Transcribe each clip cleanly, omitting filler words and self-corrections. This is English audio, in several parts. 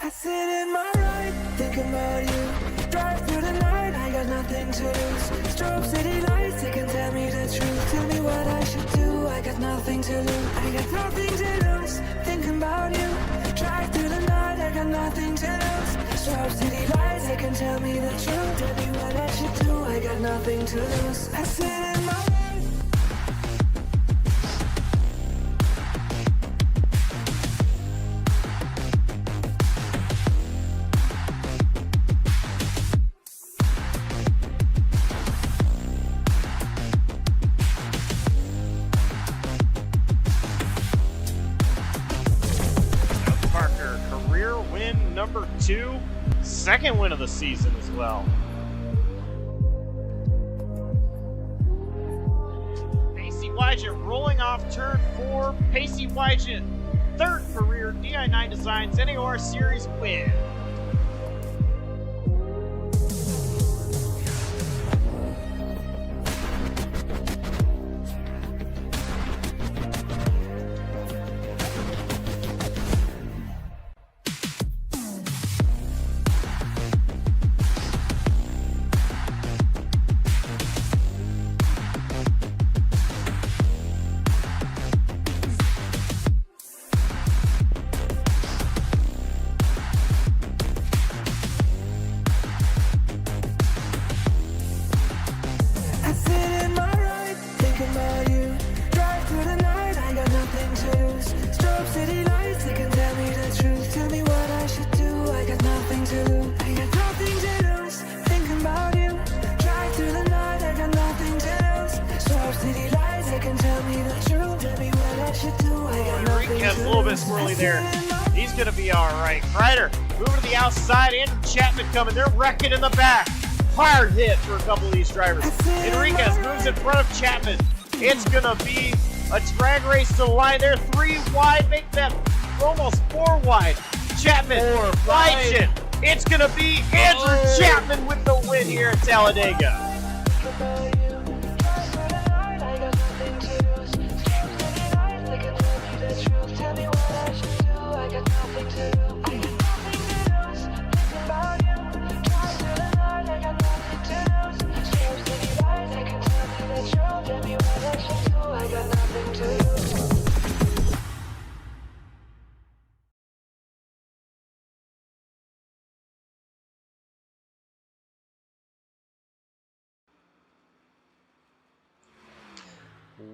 I sit in my ride, thinking about you. Drive through the night, I got nothing to lose. Strobe city lights, they can tell me the truth. Tell me what I should do, I got nothing to lose. I got nothing to lose, thinking about you. Drive through the night, I got nothing to lose. Strobe city lights, they can tell me the truth. Tell me what I should do, I got nothing to lose. I sit in my ride. Number 2, second win of the season as well. Pacey Wygent rolling off turn 4. Pacey Wygent, third career Di9 Designs NAOR Series win. Has a little bit swirly there. He's going to be all right. Kreider moving to the outside. Andrew Chapman coming. They're wrecking in the back. Hard hit for a couple of these drivers. Enriquez moves in front of Chapman. It's going to be a drag race to the line. They're 3 wide. Make that almost 4 wide. Chapman, Wygent. It's going to be Andrew Chapman with the win here at Talladega.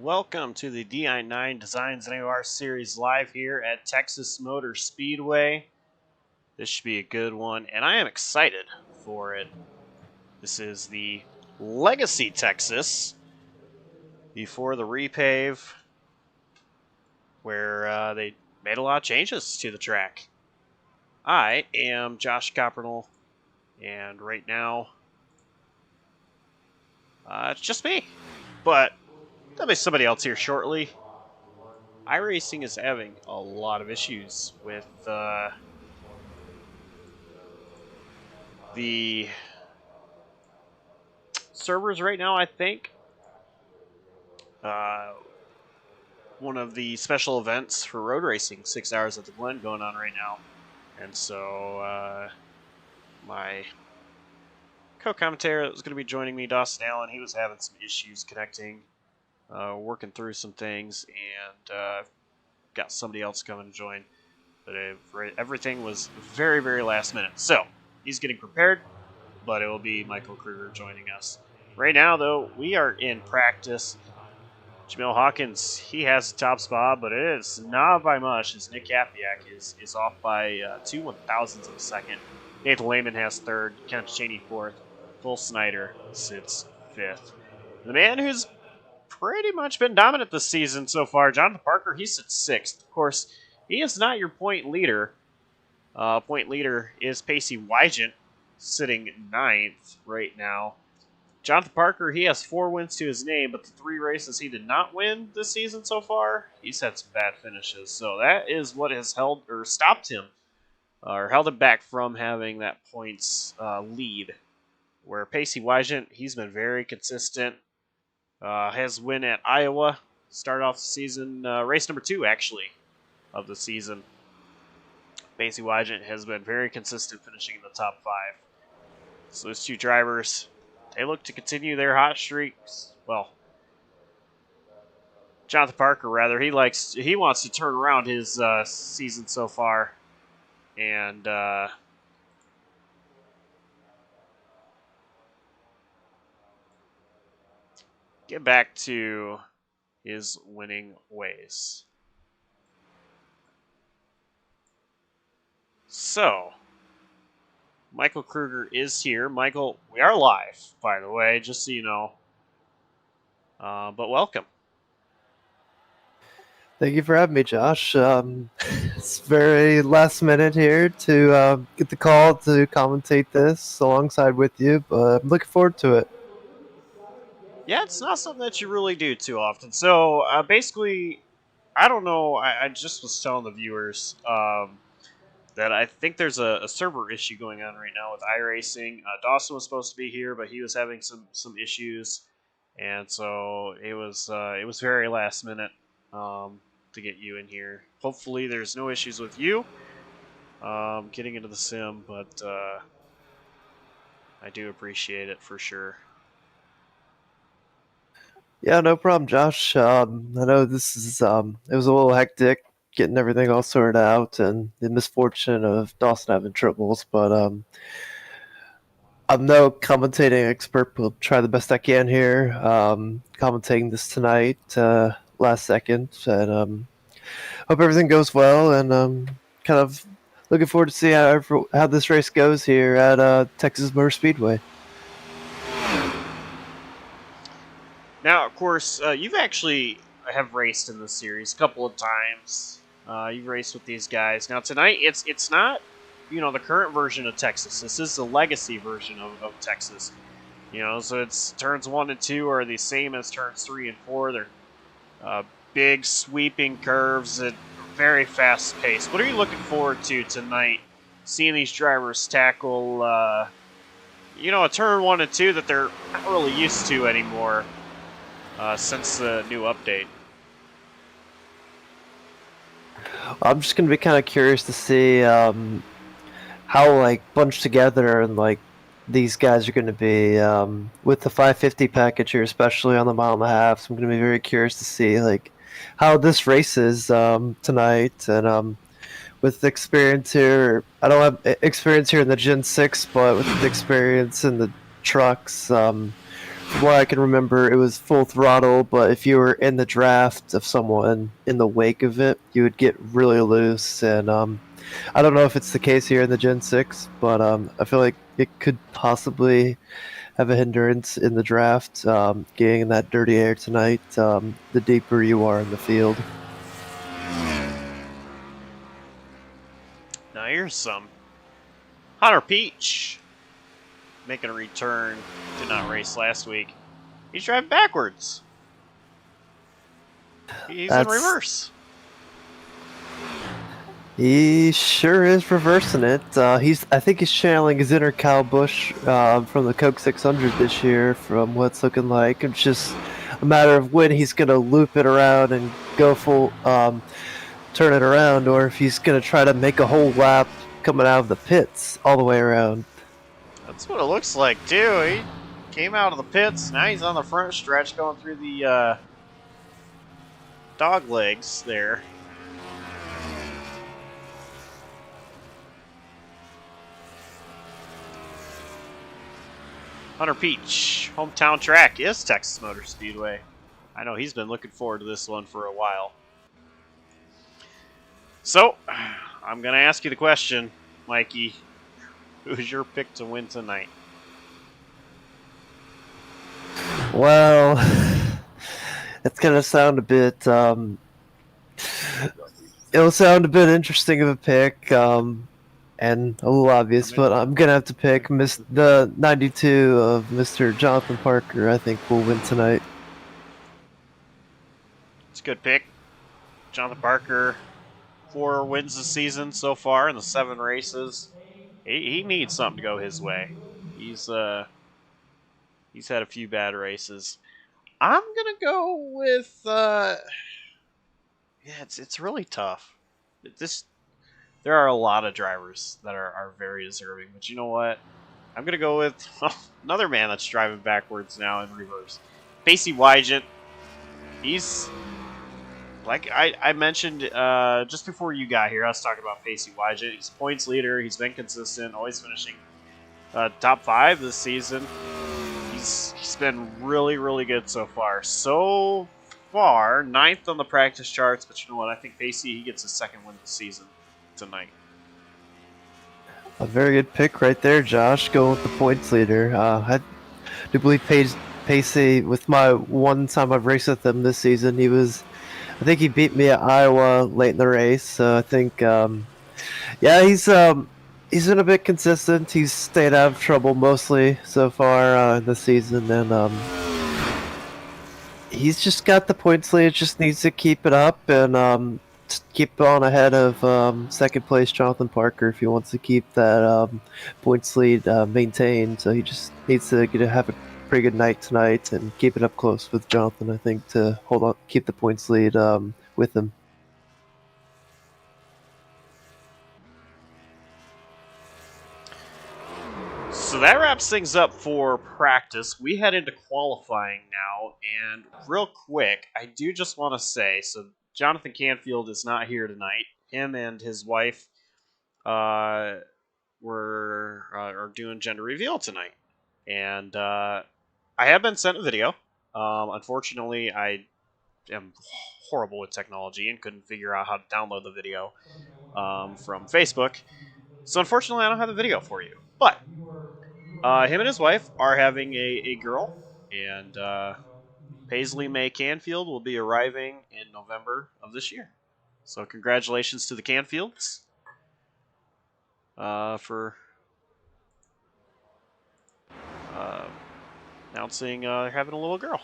Welcome to the Di9 Designs NAOR Series live here at Texas Motor Speedway. This should be a good one, and I am excited for it. This is the Legacy Texas before the repave, where they made a lot of changes to the track. I am Josh Coppernell, and right now it's just me, but there'll be somebody else here shortly. iRacing is having a lot of issues with the servers right now, I think. One of the special events for road racing, 6 hours at the Glen, going on right now. And so my co-commentator that was going to be joining me, Dawson Allen, he was having some issues connecting. Working through some things, and got somebody else coming to join. But everything was very, very last minute. So, he's getting prepared, but it will be Michael Kruger joining us. Right now, though, we are in practice. Jamil Hawkins, he has the top spot, but it is not by much, as Nick Kapiak is off by 2 1,000ths of a second. Nathan Lehman has third, Kenneth Cheney fourth, Full Snyder sits fifth. The man who's pretty much been dominant this season so far, Jonathan Parker, he sits sixth. Of course, he is not your point leader. Point leader is Pacey Wygent, sitting ninth right now. Jonathan Parker, he has 4 wins to his name, but the 3 races he did not win this season so far, he's had some bad finishes. So that is what has held or stopped him, or held him back from having that points lead. Where Pacey Wygent, he's been very consistent. Has win at Iowa. Started off the season, race number 2, actually, of the season. Basie Wygant has been very consistent, finishing in the top 5. So those two drivers, they look to continue their hot streaks. Well, Jonathan Parker, rather, he wants to turn around his season so far, and get back to his winning ways. So, Michael Kruger is here. Michael, we are live, by the way, just so you know. But welcome. Thank you for having me, Josh. It's very last minute here to get the call to commentate this alongside with you, but I'm looking forward to it. Yeah, it's not something that you really do too often. So basically, I don't know. I just was telling the viewers that I think there's a server issue going on right now with iRacing. Dawson was supposed to be here, but he was having some issues, and so it was very last minute to get you in here. Hopefully, there's no issues with you getting into the sim, but I do appreciate it for sure. Yeah, no problem, Josh. I know this is it was a little hectic getting everything all sorted out, and the misfortune of Dawson having troubles, but I'm no commentating expert, but I'll try the best I can here. Commentating this tonight, last second, and hope everything goes well, and kind of looking forward to see how this race goes here at Texas Motor Speedway. Now, of course, you've actually have raced in this series a couple of times. You've raced with these guys. Now tonight, it's not the current version of Texas. This is the legacy version of Texas. So it's turns 1 and 2 are the same as turns 3 and 4. They're big sweeping curves at very fast pace. What are you looking forward to tonight? Seeing these drivers tackle, a turn 1 and 2 that they're not really used to anymore since the new update. I'm just gonna be kind of curious to see how bunched together and these guys are going to be with the 550 package here, especially on the mile and a half. So I'm going to be very curious to see how this race is tonight, and with the experience here, I don't have experience here in the Gen 6, but with the experience in the trucks, from what I can remember, it was full throttle. But if you were in the draft of someone in the wake of it, you would get really loose, and I don't know if it's the case here in the Gen 6, but I feel like it could possibly have a hindrance in the draft, getting in that dirty air tonight, the deeper you are in the field. Now here's some Hunter Peach making a return. Did not race last week. He's driving backwards. He's in reverse. He sure is reversing it. I think he's channeling his inner Kyle Busch from the Coke 600 this year, from what's looking like. It's just a matter of when he's going to loop it around and go full, turn it around, or if he's going to try to make a whole lap coming out of the pits all the way around. That's what it looks like, too. He came out of the pits. Now he's on the front stretch going through the dog legs there. Hunter Peach, hometown track is Texas Motor Speedway. I know he's been looking forward to this one for a while. So, I'm going to ask you the question, Mikey. Who's your pick to win tonight? Well, it's going to sound a bit... it'll sound a bit interesting of a pick. And a little obvious, but I'm going to have to pick the 92 of Mr. Jonathan Parker. I think will win tonight. It's a good pick. Jonathan Parker, 4 wins this season so far in the 7 races. He needs something to go his way. He's had a few bad races. I'm going to go with... it's really tough. there are a lot of drivers that are very deserving. But you know what? I'm going to go with another man that's driving backwards now in reverse. Pacey Wygant. He's, like I mentioned just before you got here, I was talking about Pacey Wygant. He's a points leader. He's been consistent, always finishing top 5 this season. He's been really, really good so far. So far, 9th on the practice charts. But you know what? I think Pacey, he gets his 2nd win of the season tonight. A very good pick right there, Josh. Going with the points leader. I do believe Pacey, with my one time I've raced with him this season, I think he beat me at Iowa late in the race. So I think, yeah, he's been a bit consistent. He's stayed out of trouble mostly so far this season, and he's just got the points lead. Just needs to keep it up and keep on ahead of 2nd place Jonathan Parker if he wants to keep that points lead maintained. So he just needs to have a pretty good night tonight and keep it up close with Jonathan, I think, to hold on, keep the points lead with him. So that wraps things up for practice. We head into qualifying now, and real quick, I do just want to say, so Jonathan Canfield is not here tonight. Him and his wife are doing gender reveal tonight, and I have been sent a video. Unfortunately, I am horrible with technology and couldn't figure out how to download the video from Facebook. So unfortunately, I don't have the video for you. But him and his wife are having a girl, and Paisley May Canfield will be arriving in November of this year. So congratulations to the Canfields for announcing they're having a little girl.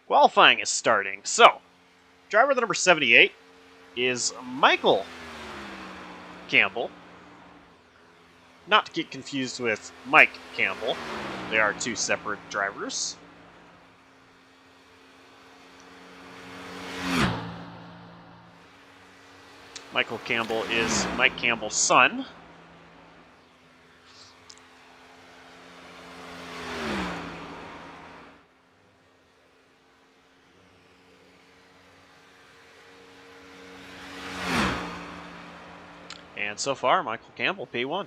Qualifying is starting. So, driver the number 78 is Michael Campbell. Not to get confused with Mike Campbell. They are 2 separate drivers. Michael Campbell is Mike Campbell's son. And so far, Michael Campbell, P1.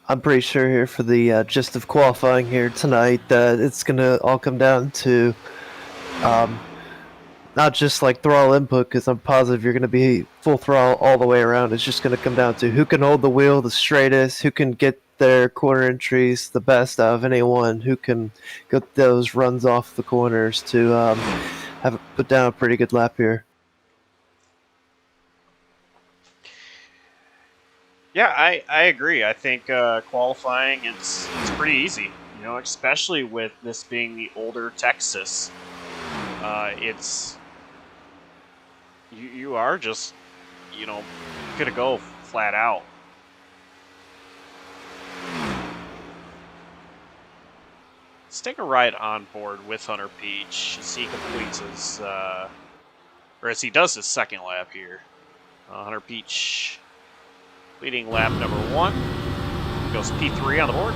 I'm pretty sure here for the gist of qualifying here tonight that it's going to all come down to not just like throttle input, because I'm positive you're going to be full throttle all the way around. It's just going to come down to who can hold the wheel the straightest, who can get their corner entries the best out of anyone, who can get those runs off the corners to have put down a pretty good lap here. Yeah, I agree. I think qualifying it's pretty easy, you know, especially with this being the older Texas. It's you are just, you know, gonna go flat out. Let's take a ride on board with Hunter Peach as he completes his, or as he does his 2nd lap here. Hunter Peach leading lap number 1. Goes P3 on the board.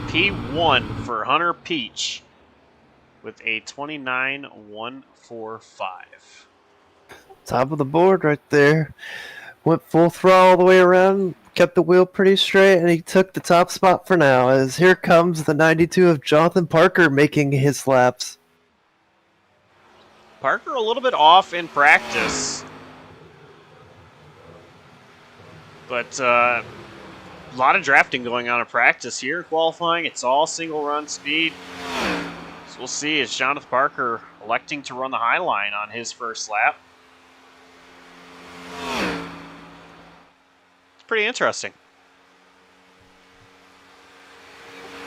P1 for Hunter Peach with a 29.145. Top of the board right there. Went full throttle all the way around, kept the wheel pretty straight, and he took the top spot for now. As here comes the 92 of Jonathan Parker making his laps. Parker a little bit off in practice, but a lot of drafting going on in practice here. Qualifying, it's all single run speed. we'll see. Is Jonathan Parker electing to run the high line on his first lap? It's pretty interesting.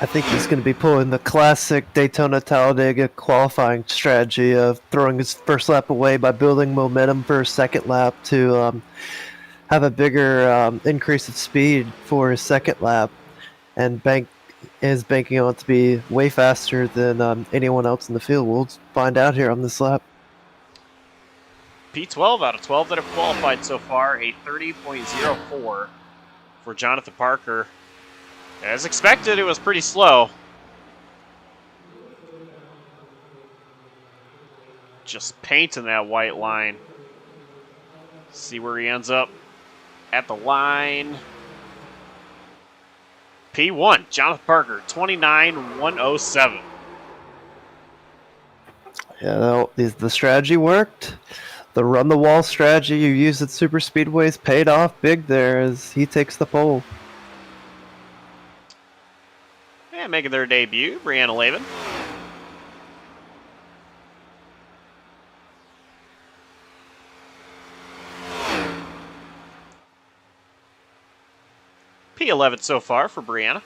I think he's going to be pulling the classic Daytona Talladega qualifying strategy of throwing his first lap away by building momentum for his second lap to have a bigger increase of speed for his second lap, and banking on it to be way faster than anyone else in the field. We'll find out here on this lap. P12 out of 12 that have qualified so far, a 30.04 for Jonathan Parker. As expected, it was pretty slow. Just painting that white line. See where he ends up at the line. P1, Jonathan Parker, 29.107. Yeah, the strategy worked. The run the wall strategy you used at Super Speedways paid off big there as he takes the pole. And making their debut, Brianna Lavin. P11 so far for Brianna.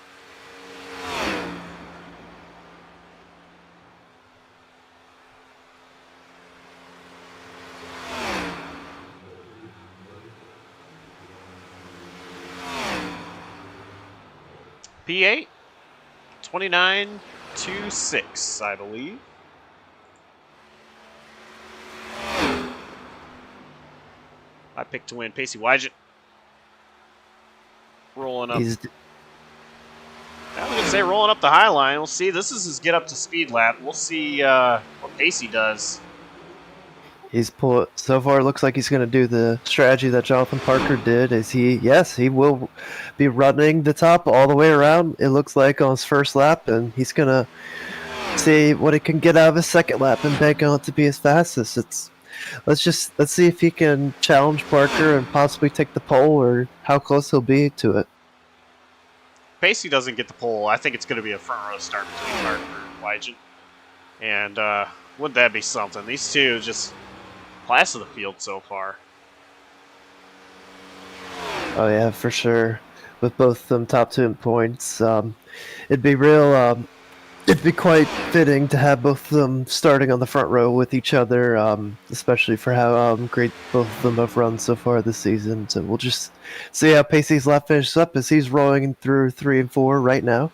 P8, 29.26, I believe. I picked to win. Pacey Wygent rolling up. I was going to say rolling up the high line. We'll see. This is his get up to speed lap. We'll see what Pacey does. So far, it looks like he's going to do the strategy that Jonathan Parker did. He will be running the top all the way around, it looks like, on his first lap, and he's going to see what he can get out of his second lap and bank on it to be his fastest. Let's see if he can challenge Parker and possibly take the pole, or how close he'll be to it. Pacey doesn't get the pole. I think it's going to be a front row start between Parker and Wygent. And wouldn't that be something? These two just class of the field so far. Oh yeah, for sure. With both of them top 2 in points, it'd be quite fitting to have both of them starting on the front row with each other, especially for how great both of them have run so far this season. So we'll just see how Pacey's lap finishes up as he's rolling through 3 and 4 right now.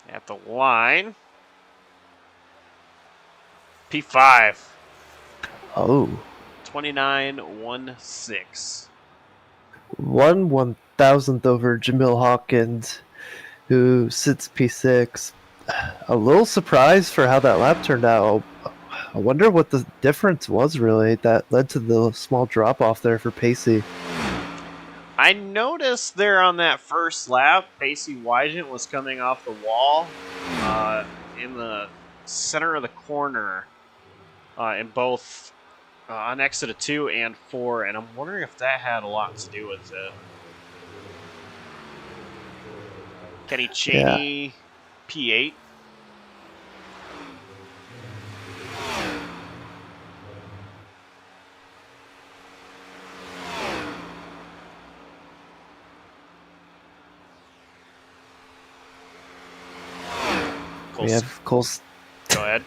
At the line. P5. Oh. 29.16. 1/1000th over Jamil Hawkins, who sits P6. A little surprised for how that lap turned out. I wonder what the difference was really that led to the small drop off there for Pacey. I noticed there on that first lap, Pacey Wygent was coming off the wall in the center of the corner in both on exit of 2 and 4, and I'm wondering if that had a lot to do with it. Kenny Cheney, yeah. P8. We have Cole. Go ahead.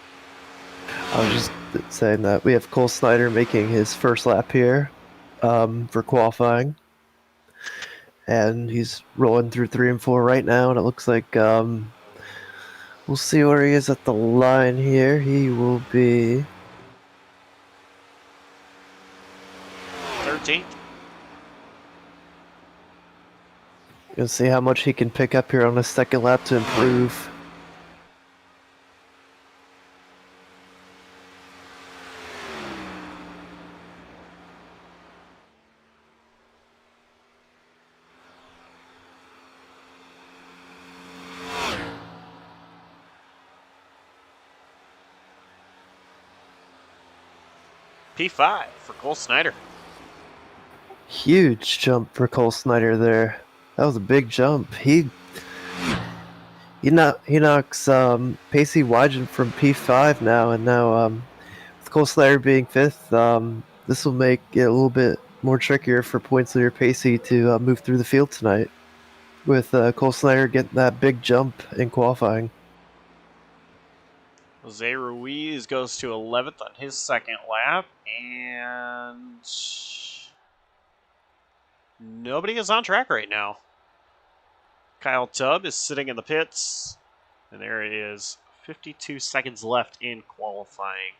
I was just saying that we have Cole Snyder making his first lap here for qualifying, and he's rolling through 3 and 4 right now. And it looks like we'll see where he is at the line here. He will be 13th. Gonna see how much he can pick up here on his second lap to improve. P5 for Cole Snyder. Huge jump for Cole Snyder there. That was a big jump. He knocks Pacey Wygen from P5 now, and now with Cole Slayer being fifth, this will make it a little bit more trickier for points leader Pacey to move through the field tonight. With Cole Slayer getting that big jump in qualifying. Jose Ruiz goes to 11th on his second lap, and nobody is on track right now. Kyle Tubb is sitting in the pits, and there is 52 seconds left in qualifying.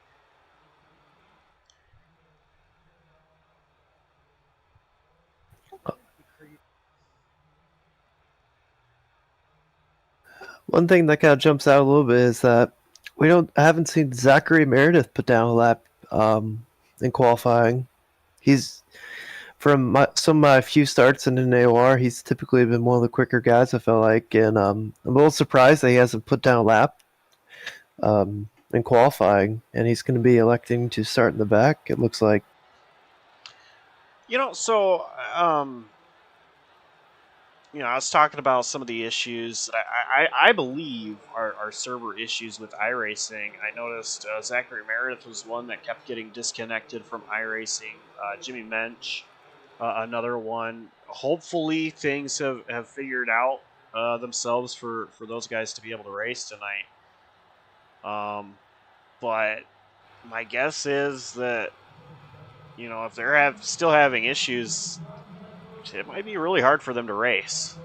One thing that kind of jumps out a little bit is that I haven't seen Zachary Meredith put down a lap in qualifying. He's from some of my few starts in the NAOR, he's typically been one of the quicker guys, I feel like, and I'm a little surprised that he hasn't put down a lap in qualifying, and he's going to be electing to start in the back, it looks like. I was talking about some of the issues that I believe are server issues with iRacing. I noticed Zachary Meredith was one that kept getting disconnected from iRacing. Jimmy Mensch, another one. Hopefully things have figured out themselves for those guys to be able to race tonight. But my guess is that, if they're still having issues, it might be really hard for them to race.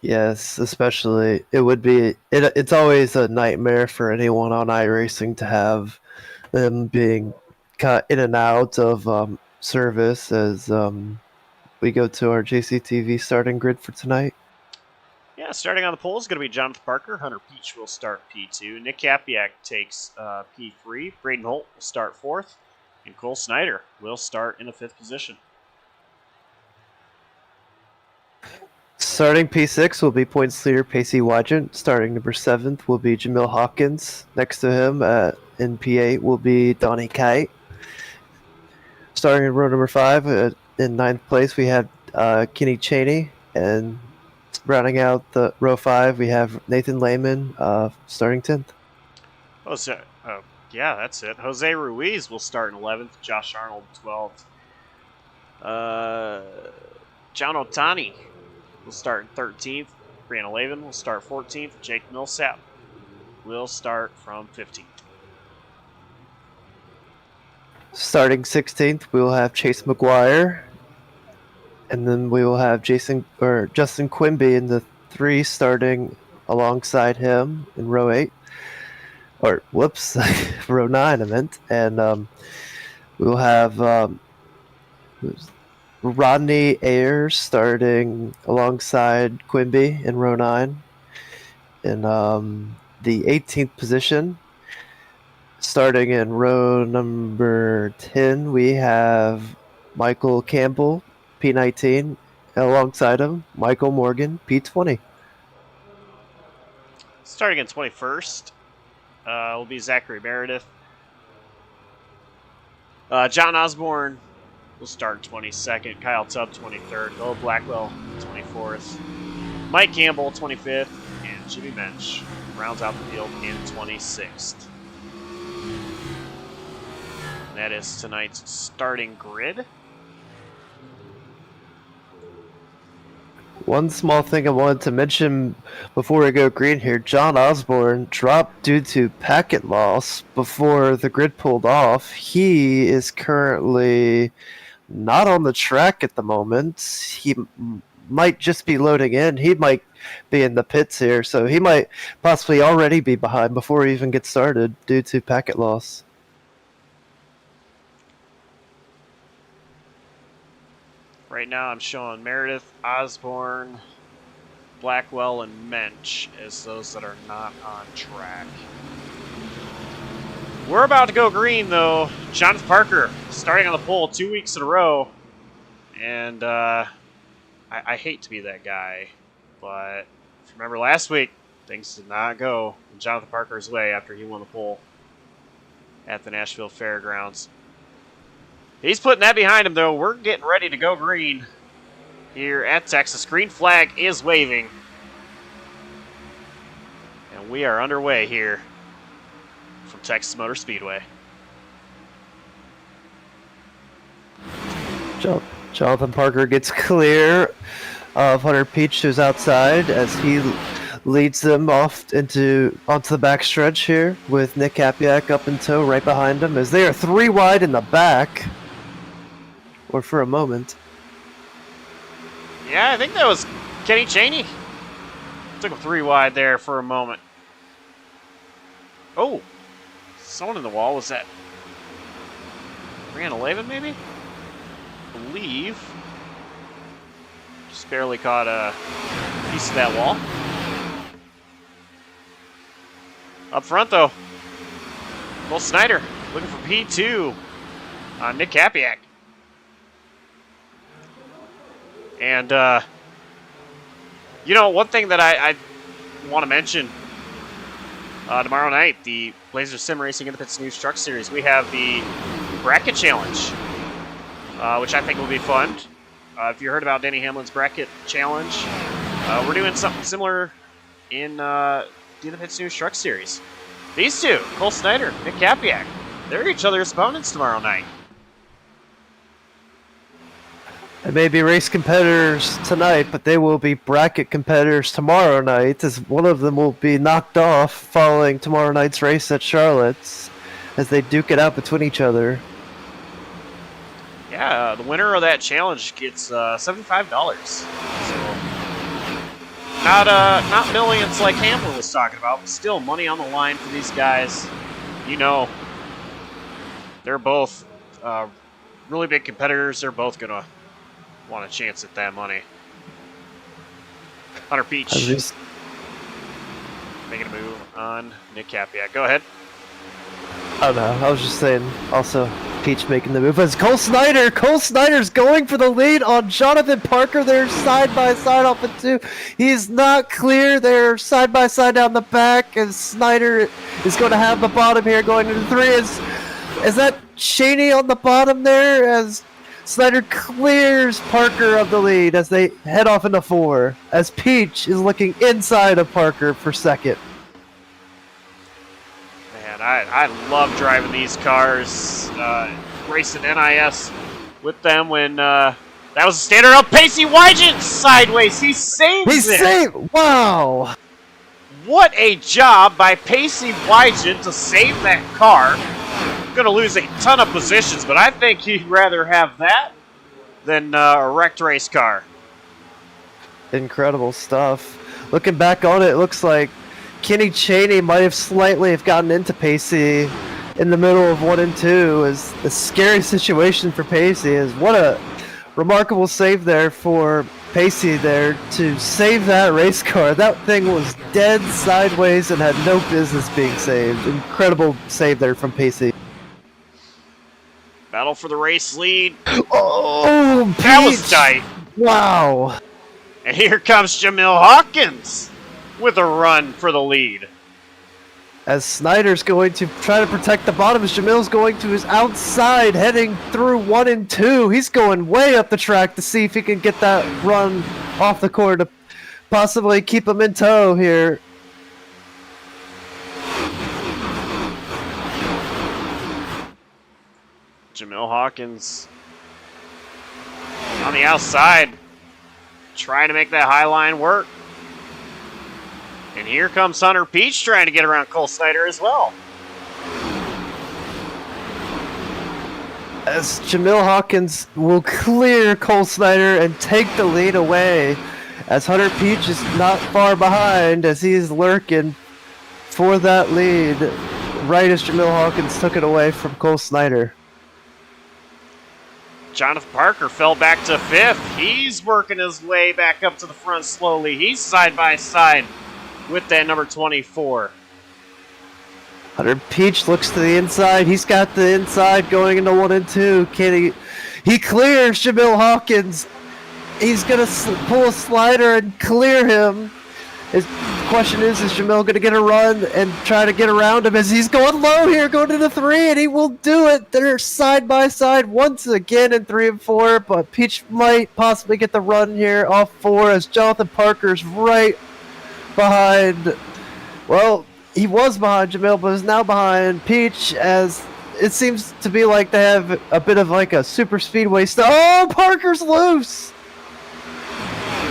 Yes, especially it would be. It's always a nightmare for anyone on iRacing to have them being cut in and out of service as we go to our JCTV starting grid for tonight. Yeah, starting on the pole is going to be Jonathan Parker. Hunter Peach will start P2. Nick Kapiak takes P3. Braden Holt will start 4th. And Cole Snyder will start in the 5th position. Starting P6 will be points leader Pacey Wygen. Starting number 7th will be Jamil Hawkins. Next to him in P8 will be Donnie Kite. Starting in row number 5, in 9th place, we have Kenny Cheney. And rounding out the row 5, we have Nathan Lehman starting 10th. Yeah, that's it. Jose Ruiz will start in 11th. Josh Arnold, 12th. John Otani will start in 13th. Brianna Lavin will start 14th. Jake Millsap will start from 15th. Starting 16th, we will have Chase McGuire. And then we will have Justin Quimby in the 3 starting alongside him in row 8. Or, whoops, row 9 I meant. And we will have Rodney Ayers starting alongside Quimby in row 9. In the 18th position, starting in row number 10, we have Michael Campbell, P19. Alongside him, Michael Morgan, P20. Starting in 21st will be Zachary Meredith. John Osborne will start 22nd. Kyle Tubb, 23rd. Bill Blackwell, 24th. Mike Campbell, 25th. And Jimmy Mensch rounds out the field in 26th. And that is tonight's starting grid. One small thing I wanted to mention before we go green here, John Osborne dropped due to packet loss before the grid pulled off. He is currently not on the track at the moment. He might just be loading in. He might be in the pits here, so he might possibly already be behind before he even gets started due to packet loss. Right now I'm showing Meredith, Osborne, Blackwell, and Mensch as those that are not on track. We're about to go green, though. Jonathan Parker starting on the pole 2 weeks in a row. And I hate to be that guy, but if you remember last week, things did not go in Jonathan Parker's way after he won the pole at the Nashville Fairgrounds. He's putting that behind him, though. We're getting ready to go green. here at Texas. Green flag is waving. And we are underway here from Texas Motor Speedway. Jonathan Parker gets clear of Hunter Peach, who's outside, as he leads them off onto the backstretch here with Nick Kapiak up in tow right behind him, as they are 3 wide in the back, or for a moment. Yeah, I think that was Kenny Chaney. Took him 3 wide there for a moment. Oh, someone in the wall. Was that Brianna Lavin, maybe? I believe. Just barely caught a piece of that wall. Up front, though, Cole Snyder looking for P2 on Nick Kapiak. And, one thing that I want to mention, tomorrow night, the Blazer Sim Racing Independence News Truck Series, we have the Bracket Challenge, which I think will be fun. If you heard about Denny Hamlin's Bracket Challenge, we're doing something similar in the Independence News Truck Series. These two, Cole Snyder, Nick Kapiak, they're each other's opponents tomorrow night. They may be race competitors tonight, but they will be bracket competitors tomorrow night, as one of them will be knocked off following tomorrow night's race at Charlotte's, as they duke it out between each other. Yeah, the winner of that challenge gets $75. So not millions like Hamlin was talking about, but still money on the line for these guys. They're both really big competitors. They're both gonna want a chance at that money. Hunter Peach making a move on Nick Kapiak. Go ahead. Oh no, I was just saying, also Peach making the move. As Cole Snyder's going for the lead on Jonathan Parker. They're side by side off of 2. He's not clear. They're side by side down the back, and Snyder is going to have the bottom here going into 3. Is that Cheney on the bottom there, as Snyder clears Parker of the lead as they head off into 4, as Peach is looking inside of Parker for second. Man, I love driving these cars, racing NIS with them when that was a standard up. Pacey Wygant sideways. He saves it. Wow. What a job by Pacey Wygant to save that car. Going to lose a ton of positions, but I think he'd rather have that than a wrecked race car. Incredible stuff. Looking back on it, it looks like Kenny Cheney might have slightly gotten into Pacey in the middle of 1 and 2. Is a scary situation for Pacey. Is what a remarkable save there for Pacey there to save that race car. That thing was dead sideways and had no business being saved. Incredible save there from Pacey. Battle for the race lead. Oh, Peach. That was tight. Wow. And here comes Jamil Hawkins with a run for the lead. As Snyder's going to try to protect the bottom, as Jamil's going to his outside, heading through 1 and 2. He's going way up the track to see if he can get that run off the corner to possibly keep him in tow here. Jamil Hawkins on the outside, trying to make that high line work. And here comes Hunter Peach trying to get around Cole Snyder as well. As Jamil Hawkins will clear Cole Snyder and take the lead away, as Hunter Peach is not far behind, as he is lurking for that lead, right as Jamil Hawkins took it away from Cole Snyder. Jonathan Parker fell back to 5th. He's working his way back up to the front slowly. He's side by side with that number 24. Hunter Peach looks to the inside. He's got the inside going into 1 and 2. He clears Jamil Hawkins. He's going to pull a slider and clear him His question is Jamil going to get a run and try to get around him as he's going low here, going to the 3, and he will do it. They're side by side once again in 3 and 4, but Peach might possibly get the run here off 4 as Jonathan Parker's right behind. Well, he was behind Jamil, but is now behind Peach as it seems to be like they have a bit of like a super speedway style. Oh, Parker's loose!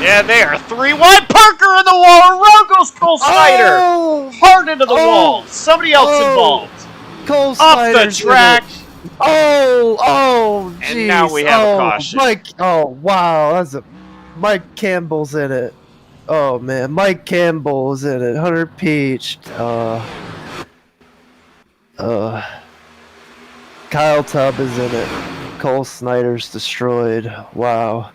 Yeah, they are 3 wide. Parker in the wall. Around goes Cole Snyder. Oh! Hard into the wall. Somebody else involved. Cole Off Snyder's the track. Oh, And geez. now we have a caution. Wow, Mike Campbell's in it. Oh man, Mike Campbell's in it. Hunter Peach. Kyle Tubb is in it. Cole Snyder's destroyed. Wow.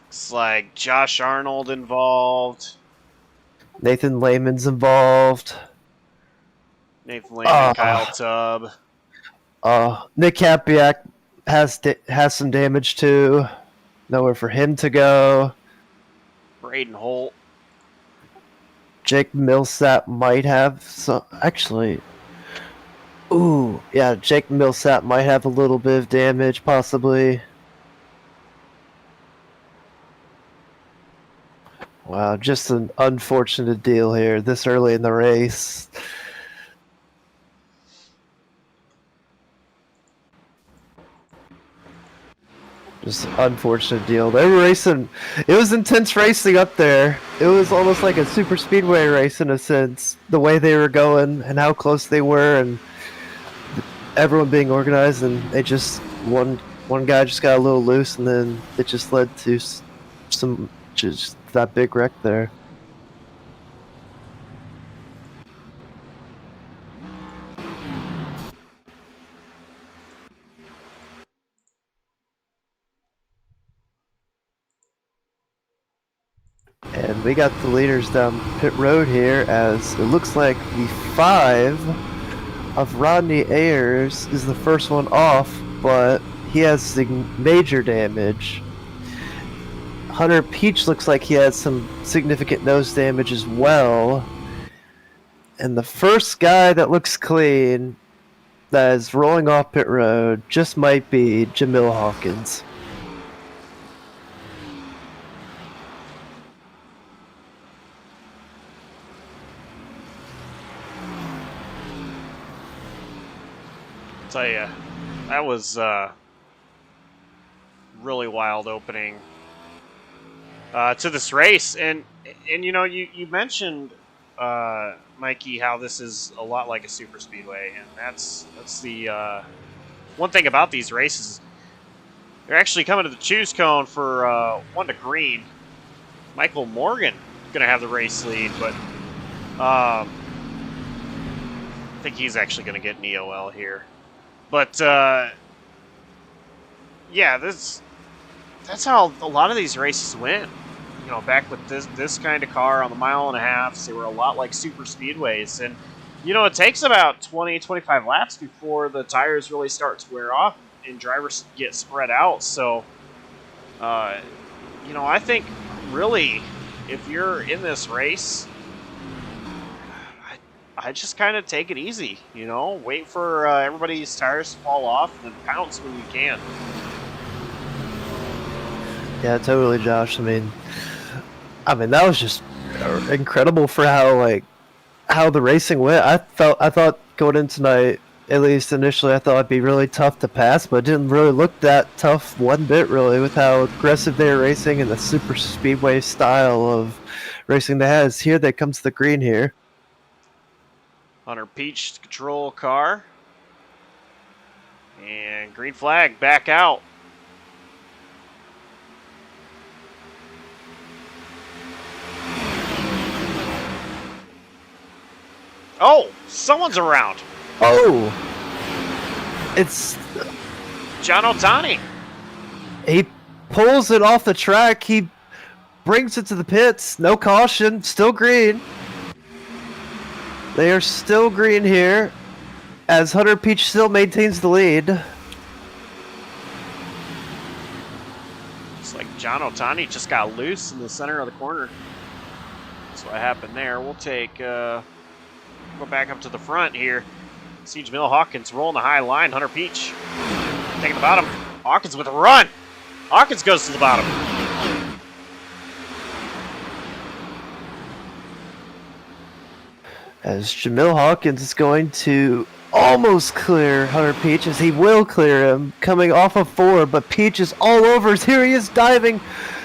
It's like Josh Arnold involved. Nathan Lehman's involved. Nathan Lehman, Kyle Tubb. Nick Kapiak has some damage too. Nowhere for him to go. Braden Holt. Jake Millsap might have some. Actually, ooh, yeah, Jake Millsap might have a little bit of damage, possibly. Wow, just an unfortunate deal here this early in the race. Just an unfortunate deal. They were racing. It was intense racing up there. It was almost like a super speedway race in a sense. The way they were going and how close they were, and everyone being organized. And they just one guy just got a little loose, and then it just led to some just that big wreck there. And we got the leaders down pit road here as it looks like the 5 of Rodney Ayers is the first one off, but he has major damage. Hunter Peach looks like he has some significant nose damage as well. And the first guy that looks clean that is rolling off pit road just might be Jamil Hawkins. Tell you, that was really wild opening to this race, and you know, you mentioned Mikey, how this is a lot like a super speedway, and that's the one thing about these races. They're actually coming to the choose cone for 1 to green. Michael Morgan gonna have the race lead, but I think he's actually gonna get an EOL here. But yeah, that's how a lot of these races went. You know, back with this kind of car on the 1.5 miles, they were a lot like super speedways. And, you know, it takes about 20, 25 laps before the tires really start to wear off and drivers get spread out. So, you know, I think really if you're in this race, I just kind of take it easy, you know, wait for everybody's tires to fall off and pounce when you can. Yeah, totally, Josh. I mean, that was just incredible for how the racing went. I thought going in tonight, at least initially, I thought it'd be really tough to pass, but it didn't really look that tough one bit, really, with how aggressive they were racing and the super speedway style of racing they had. Here they come to the green here. Hunter Peach to control car. And green flag back out. Oh, someone's around. Oh, it's John Otani. He pulls it off the track. He brings it to the pits. No caution. Still green. They are still green here as Hunter Peach still maintains the lead. Looks like John Otani just got loose in the center of the corner. That's what happened there. We'll take, go back up to the front here. See Jamil Hawkins rolling the high line. Hunter Peach taking the bottom. Hawkins with a run. Hawkins goes to the bottom. As Jamil Hawkins is going to almost clear Hunter Peach, as he will clear him, coming off of 4, but Peach is all over. Here he is diving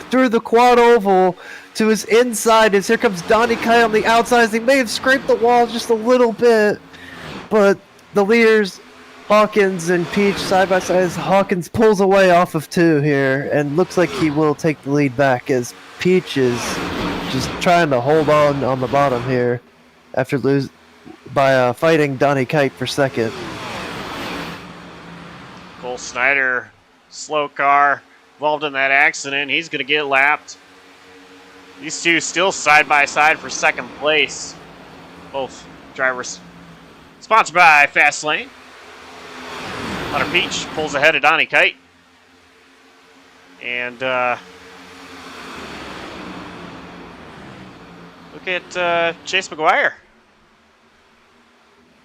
through the quad oval to his inside, as here comes Donnie Kai on the outside. He may have scraped the wall just a little bit, but the leaders, Hawkins and Peach, side by side, as Hawkins pulls away off of 2 here, and looks like he will take the lead back, as Peach is just trying to hold on the bottom here after fighting Donnie Kite for second. Cole Snyder, slow car, involved in that accident. He's going to get lapped. These two still side by side for second place. Both drivers sponsored by Fastlane. Hunter Peach pulls ahead of Donnie Kite. And look at Chase McGuire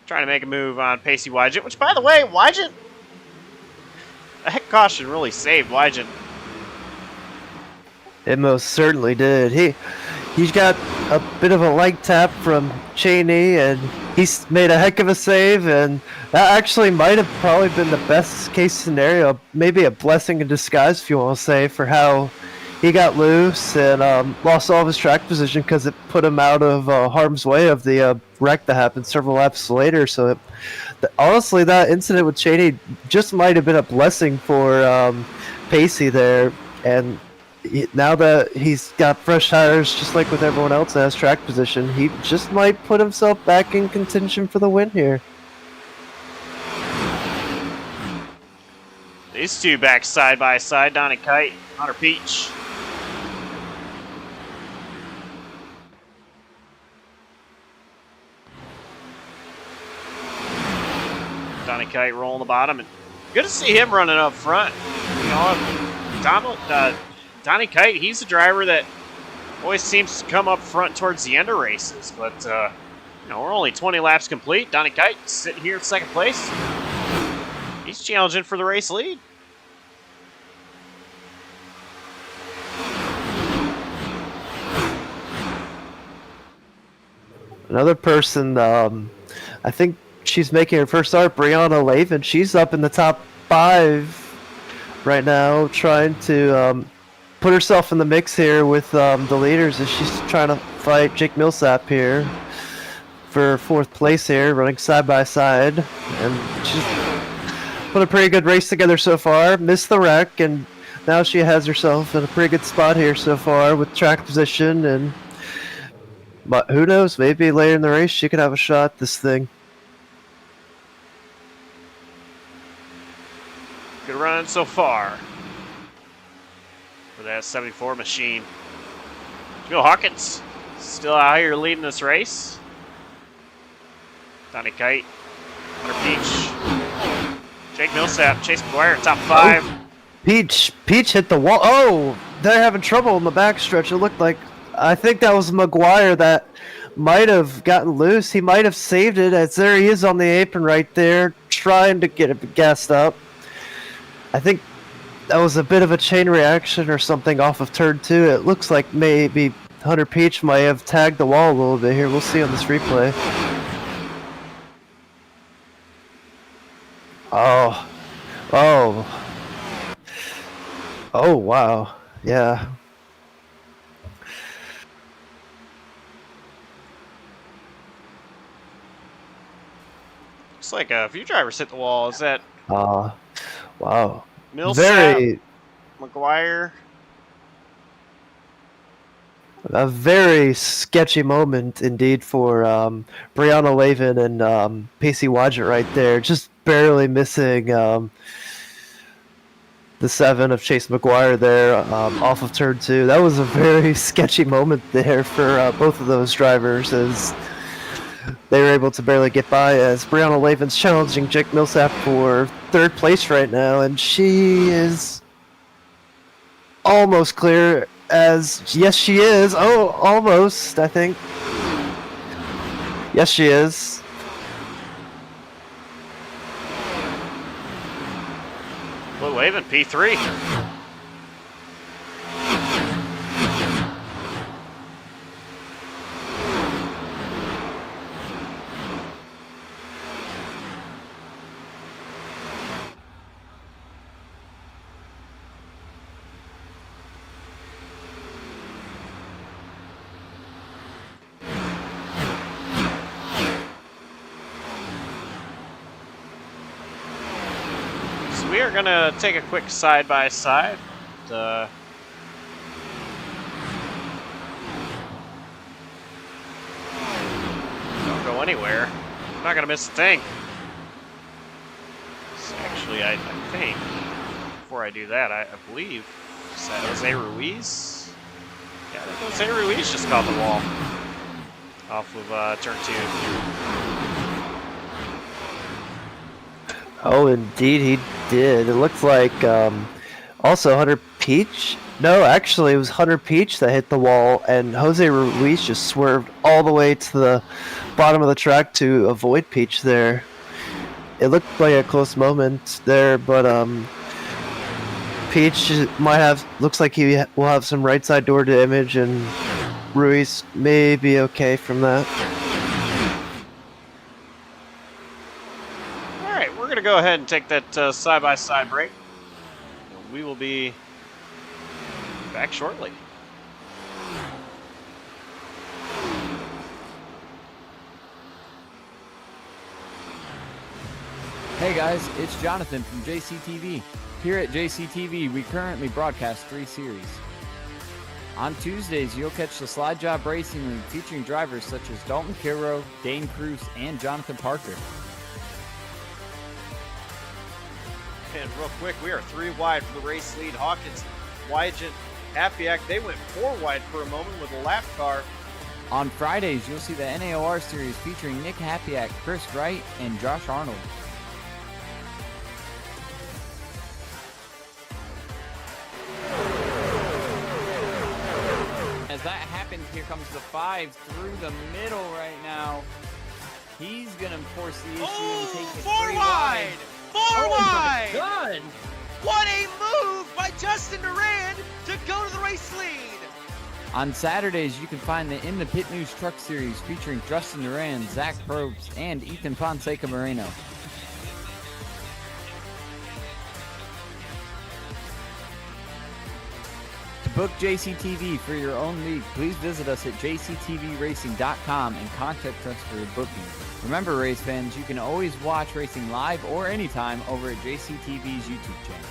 trying to make a move on Pacey Wygent, which, by the way, Wygent, a heck caution really saved Wygent. It most certainly did. He's got a bit of a light tap from Cheney, and he's made a heck of a save, and that actually might have probably been the best case scenario, maybe a blessing in disguise, if you want to say, for how he got loose and lost all of his track position, because it put him out of harm's way of the wreck that happened several laps later. So honestly, that incident with Cheney just might have been a blessing for Pacey there, and now that he's got fresh tires, just like with everyone else that has track position, he just might put himself back in contention for the win here. These two back side by side, Donnie Kite, Hunter Peach. Donnie Kite rolling the bottom, and good to see him running up front. You know, Donnie Kite, he's a driver that always seems to come up front towards the end of races, but you know, we're only 20 laps complete. Donnie Kite sitting here in second place. He's challenging for the race lead. Another person, I think she's making her first start, Brianna Lavin. She's up in the top 5 right now, trying to put herself in the mix here with the leaders, as she's trying to fight Jake Millsap here for 4th place here, running side by side. And she's put a pretty good race together so far. Missed the wreck, and now she has herself in a pretty good spot here so far with track position. But who knows, maybe later in the race she could have a shot at this thing. Good run so far for that 74 machine. Joe Hawkins still out here leading this race. Donnie Kite, Hunter Peach, Jake Millsap, Chase McGuire, top 5. Oh, Peach hit the wall. Oh, they're having trouble in the backstretch. It looked like, I think that was McGuire that might have gotten loose. He might have saved it, as there he is on the apron right there, trying to get it gassed up. I think that was a bit of a chain reaction or something off of turn 2. It looks like maybe Hunter Peach might have tagged the wall a little bit here. We'll see on this replay. Oh, wow. Yeah. Looks like a few drivers hit the wall. Is that wow. Millsap, McGuire? A very sketchy moment indeed for Brianna Lavin and Pacey Wygent right there. Just barely missing the 7 of Chase McGuire there off of turn 2. That was a very sketchy moment there for both of those drivers, as they were able to barely get by, as Brianna Lavin's challenging Jake Millsap for 3rd place right now, and she is almost clear as... Yes, she is. Oh, almost, I think. Yes, she is. Blue Wave in P3. We are gonna take a quick side-by-side. Don't go anywhere. I'm not gonna miss a thing. So actually, I think before I do that, I believe is that Jose Ruiz. Yeah, I think Jose Ruiz just caught the wall off of turn 2. Oh, indeed he did. It looked like also Hunter Peach. No, actually it was Hunter Peach that hit the wall, and Jose Ruiz just swerved all the way to the bottom of the track to avoid Peach there. It looked like a close moment there, but Peach might have... Looks like he will have some right side door damage, and Ruiz may be okay from that. We're going to go ahead and take that side-by-side break. We will be back shortly. Hey guys, it's Jonathan from JCTV. Here at JCTV, we currently broadcast 3 series. On Tuesdays, you'll catch the Slide Job Racing League featuring drivers such as Dalton Kilroe, Dane Cruz, and Jonathan Parker. And real quick, we are 3 wide for the race lead. Hawkins, Wygant, Hapiak, they went 4 wide for a moment with a lap car. On Fridays, you'll see the NAOR series featuring Nick Hapiak, Chris Wright, and Josh Arnold. As that happens, here comes the 5 through the middle right now. He's going to force the issue and take it 4 3 wide! 4 wide! God! What a move by Justin Durand to go to the race lead! On Saturdays, you can find the In the Pit News Truck Series featuring Justin Durand, Zach Probst, and Ethan Fonseca Moreno. To book JCTV for your own league, please visit us at jctvracing.com and contact us for your booking. Remember, race fans, you can always watch racing live or anytime over at JCTV's YouTube channel.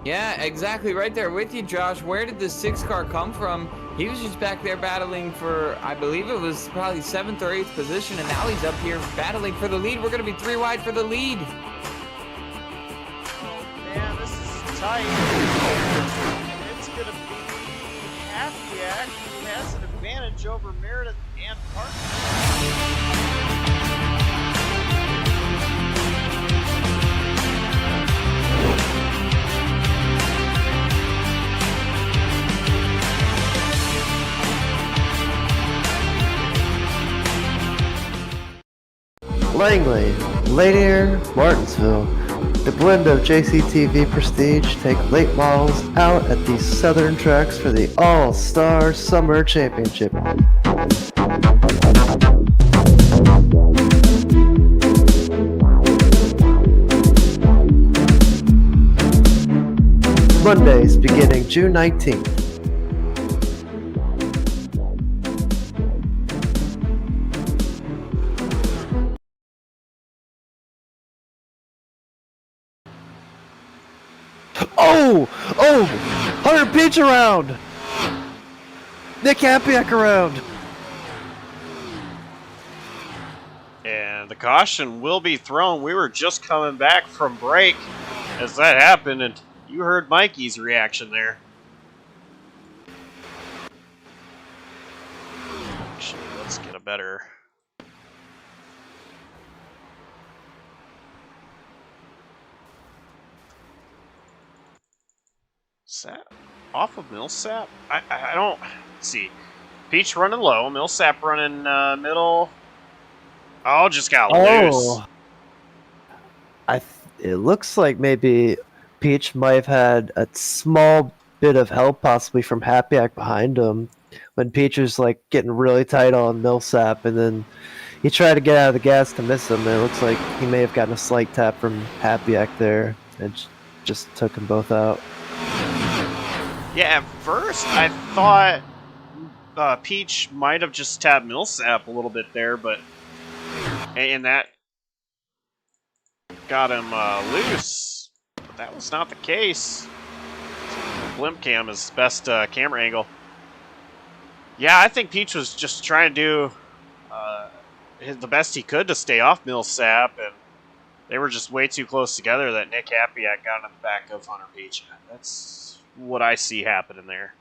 Yeah, exactly, right there with you, Josh. Where did the 6 car come from? He was just back there battling for, I believe it was probably 7th or 8th position, and now he's up here battling for the lead. We're going to be 3 wide for the lead. Oh man, this is tight. It's going to be Hapiak, who has an advantage over Meredith and Parker. Langley, Lady Air, Martinsville, the blend of JCTV Prestige take late models out at the southern tracks for the All-Star Summer Championship. Mondays beginning June 19th. Oh! Hunter Peach around! Nick Hapiak around! And the caution will be thrown. We were just coming back from break as that happened, and you heard Mikey's reaction there. Actually, let's get a better... Sap? Off of Millsap? I don't... Let's see. Peach running low, Millsap running middle. Oh, just got loose. It looks like maybe Peach might have had a small bit of help, possibly from Hapiak behind him, when Peach was like getting really tight on Millsap, and then he tried to get out of the gas to miss him, and it looks like he may have gotten a slight tap from Hapiak there, and just took them both out. Yeah, at first I thought Peach might have just tapped Millsap a little bit there, but and that got him loose. But that was not the case. Blimp cam is best camera angle. Yeah, I think Peach was just trying to do the best he could to stay off Millsap, and they were just way too close together that Nick Hapiak got in the back of Hunter Peach. That's what I see happening there.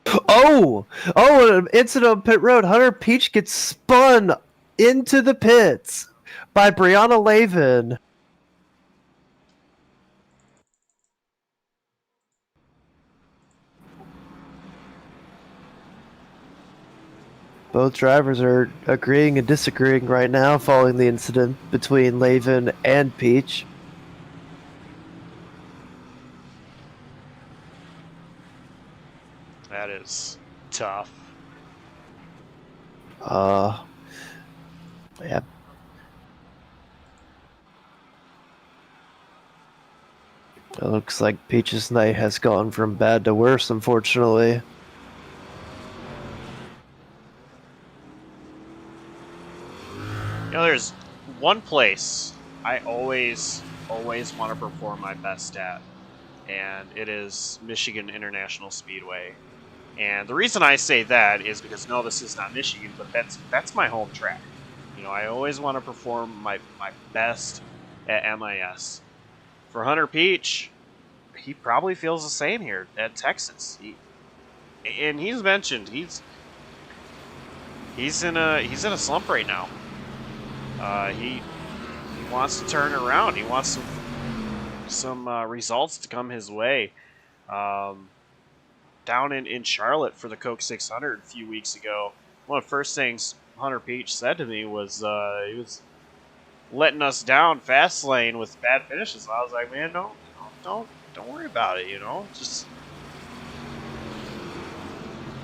Oh, an incident on pit road. Hunter Peach gets spun into the pits by Brianna Lavin. Both drivers are agreeing and disagreeing right now following the incident between Lavin and Peach. That is tough. Yeah. It looks like Peach's night has gone from bad to worse, unfortunately. You know, there's one place I always want to perform my best at, and it is Michigan International Speedway. And the reason I say that is because, no, this is not Michigan, but that's my home track. You know, I always want to perform my best at MIS. For Hunter Peach, he probably feels the same here at Texas. And he's mentioned he's in a slump right now. He wants to turn it around. He wants some results to come his way. Down in Charlotte for the Coke 600 a few weeks ago, one of the first things Hunter Peach said to me was he was letting us down fast lane with bad finishes. I was like, man, don't worry about it. You know, just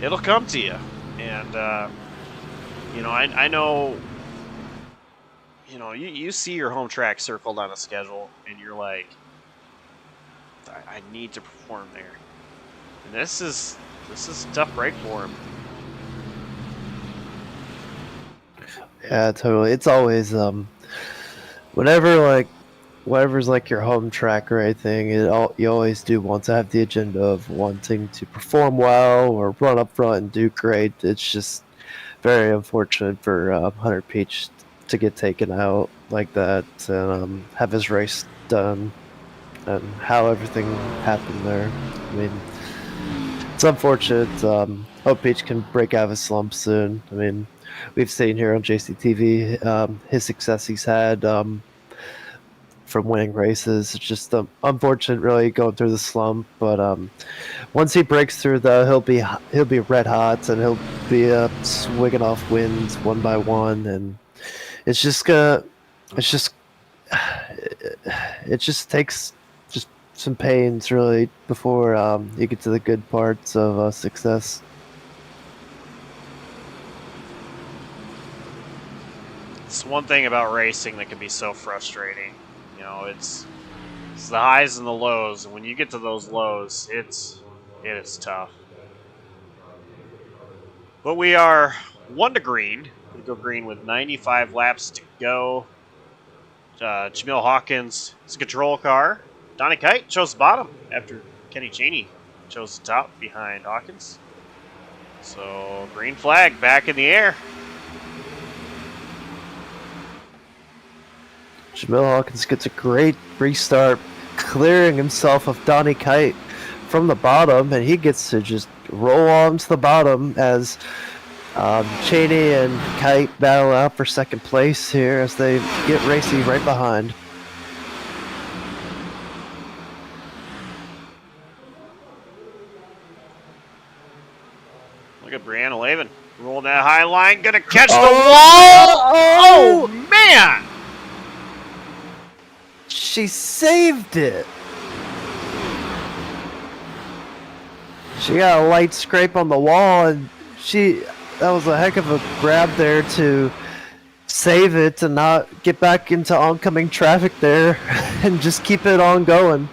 it'll come to you. And you know, I know. You know, you see your home track circled on a schedule, and you're like, I need to perform there. And this is a tough break for him. Yeah, totally. It's always whatever's like your home track or anything, you always do want to have the agenda of wanting to perform well or run up front and do great. It's just very unfortunate for Hunter Peach to get taken out like that and have his race done and how everything happened there. I mean, it's unfortunate. Hope Peach can break out of his slump soon. I mean, we've seen here on JCTV his success he's had from winning races. It's just unfortunate, really, going through the slump. But once he breaks through, though, he'll be red hot and he'll be swinging off wins one by one. And it's just it just takes just some pains really before you get to the good parts of success. It's one thing about racing that can be so frustrating. You know, it's the highs and the lows, and when you get to those lows, it is tough. But we are 1 to green. We go green with 95 laps to go. Jamil Hawkins is a control car. Donnie Kite chose the bottom after Kenny Cheney chose the top behind Hawkins. So green flag back in the air. Jamil Hawkins gets a great restart, clearing himself of Donnie Kite from the bottom, and he gets to just roll on to the bottom as Cheney and Kite battle out for second place here as they get Racy right behind. Look at Brianna Lavin rolling that high line, gonna catch the wall. Oh man! She saved it. She got a light scrape on the wall, and that was a heck of a grab there to save it and not get back into oncoming traffic there and just keep it on going.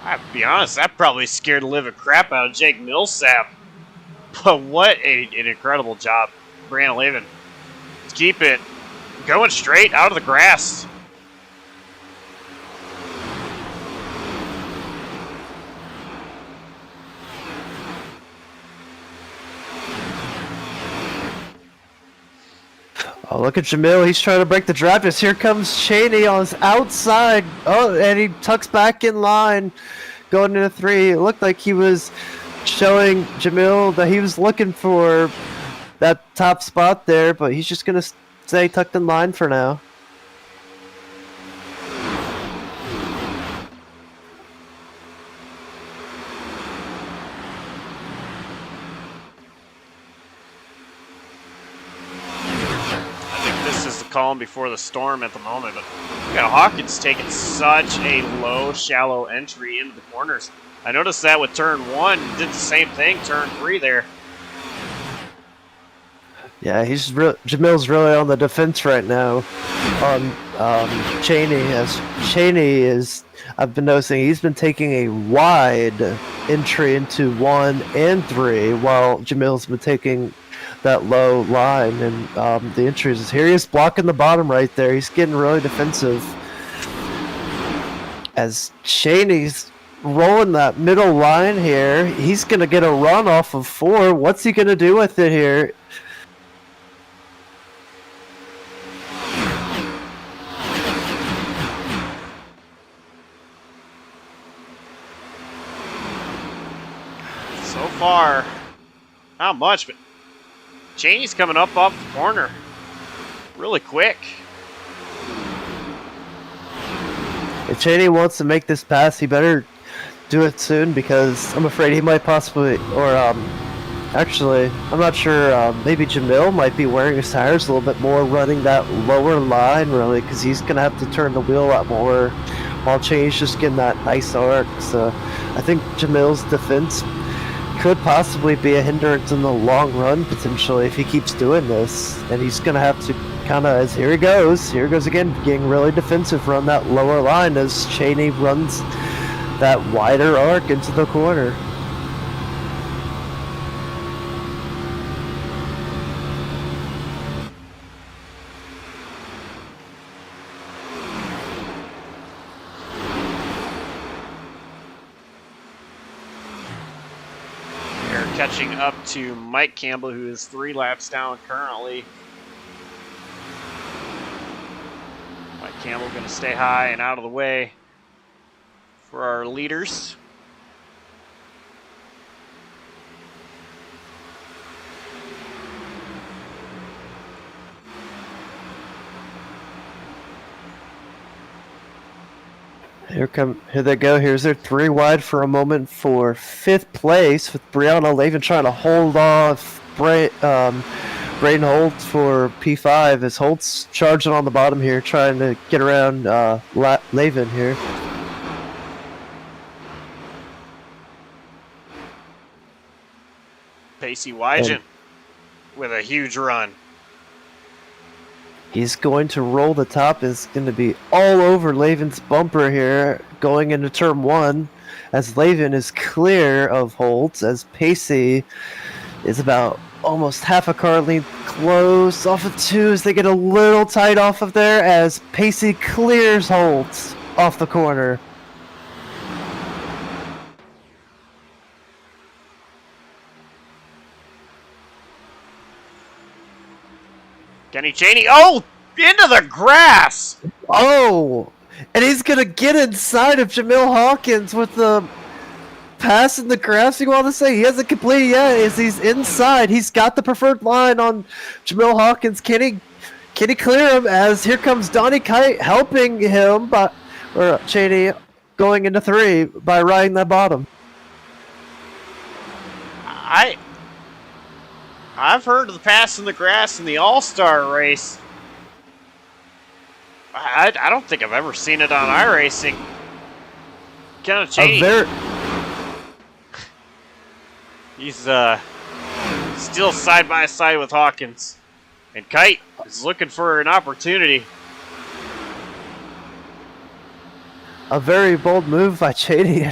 I have to be honest, that probably scared the living crap out of Jake Millsap. But what an incredible job, Brianna Lavin. Let's keep it going straight out of the grass. Oh, look at Jamil. He's trying to break the draft. As here comes Cheney on his outside. Oh, and he tucks back in line going into 3. It looked like he was showing Jamil that he was looking for that top spot there, but he's just going to stay tucked in line for now. Calm before the storm at the moment, but we got Hawkins taking such a low, shallow entry into the corners. I noticed that with turn 1, did the same thing, turn 3 there. Yeah, Jamil's really on the defense right now on Cheney, as Cheney is, I've been noticing he's been taking a wide entry into 1 and 3, while Jamil's been taking that low line, and the entries. Here he is blocking the bottom right there. He's getting really defensive as Cheney's rolling that middle line here. He's going to get a run off of 4. What's he going to do with it here? So far, not much, but Cheney's coming up off the corner really quick. If Cheney wants to make this pass, he better do it soon, because I'm afraid he might possibly, or actually, I'm not sure, maybe Jamil might be wearing his tires a little bit more, running that lower line really, because he's going to have to turn the wheel a lot more, while Cheney's just getting that nice arc. So I think Jamil's defense could possibly be a hindrance in the long run, potentially, if he keeps doing this. And he's going to have to kind of, as here he goes again, getting really defensive on that lower line as Cheney runs that wider arc into the corner. Catching up to Mike Campbell, who is 3 laps down currently. Mike Campbell going to stay high and out of the way for our leaders. Here they go. Here's their 3 wide for a moment for 5th place, with Brianna Lavin trying to hold off Braden Holt for P5 as Holt's charging on the bottom here, trying to get around Lavin here. Pacey Wygant with a huge run. He's going to roll the top. Is going to be all over Lavin's bumper here going into turn 1 as Lavin is clear of Holt as Pacey is about almost half a car length close off of 2 as they get a little tight off of there as Pacey clears Holt off the corner. Kenny Cheney, oh, into the grass. Oh, and he's going to get inside of Jamil Hawkins with the pass in the grass, you want to say? He hasn't completed yet as he's inside. He's got the preferred line on Jamil Hawkins. Can he clear him as here comes Donnie Kite helping him, or Cheney going into 3 by riding that bottom. I've heard of the pass in the grass in the All-Star race. I don't think I've ever seen it on iRacing. Kind of Cheney. He's still side by side with Hawkins. And Kite is looking for an opportunity. A very bold move by Cheney.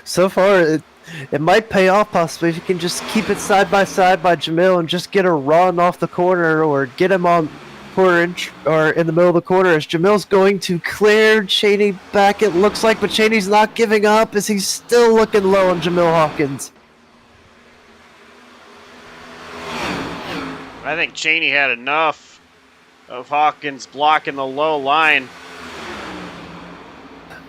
So far, it might pay off possibly if you can just keep it side by Jamil and just get a run off the corner or get him on quarter inch or in the middle of the corner as Jamil's going to clear Cheney back, it looks like, but Cheney's not giving up as he's still looking low on Jamil Hawkins. I think Cheney had enough of Hawkins blocking the low line.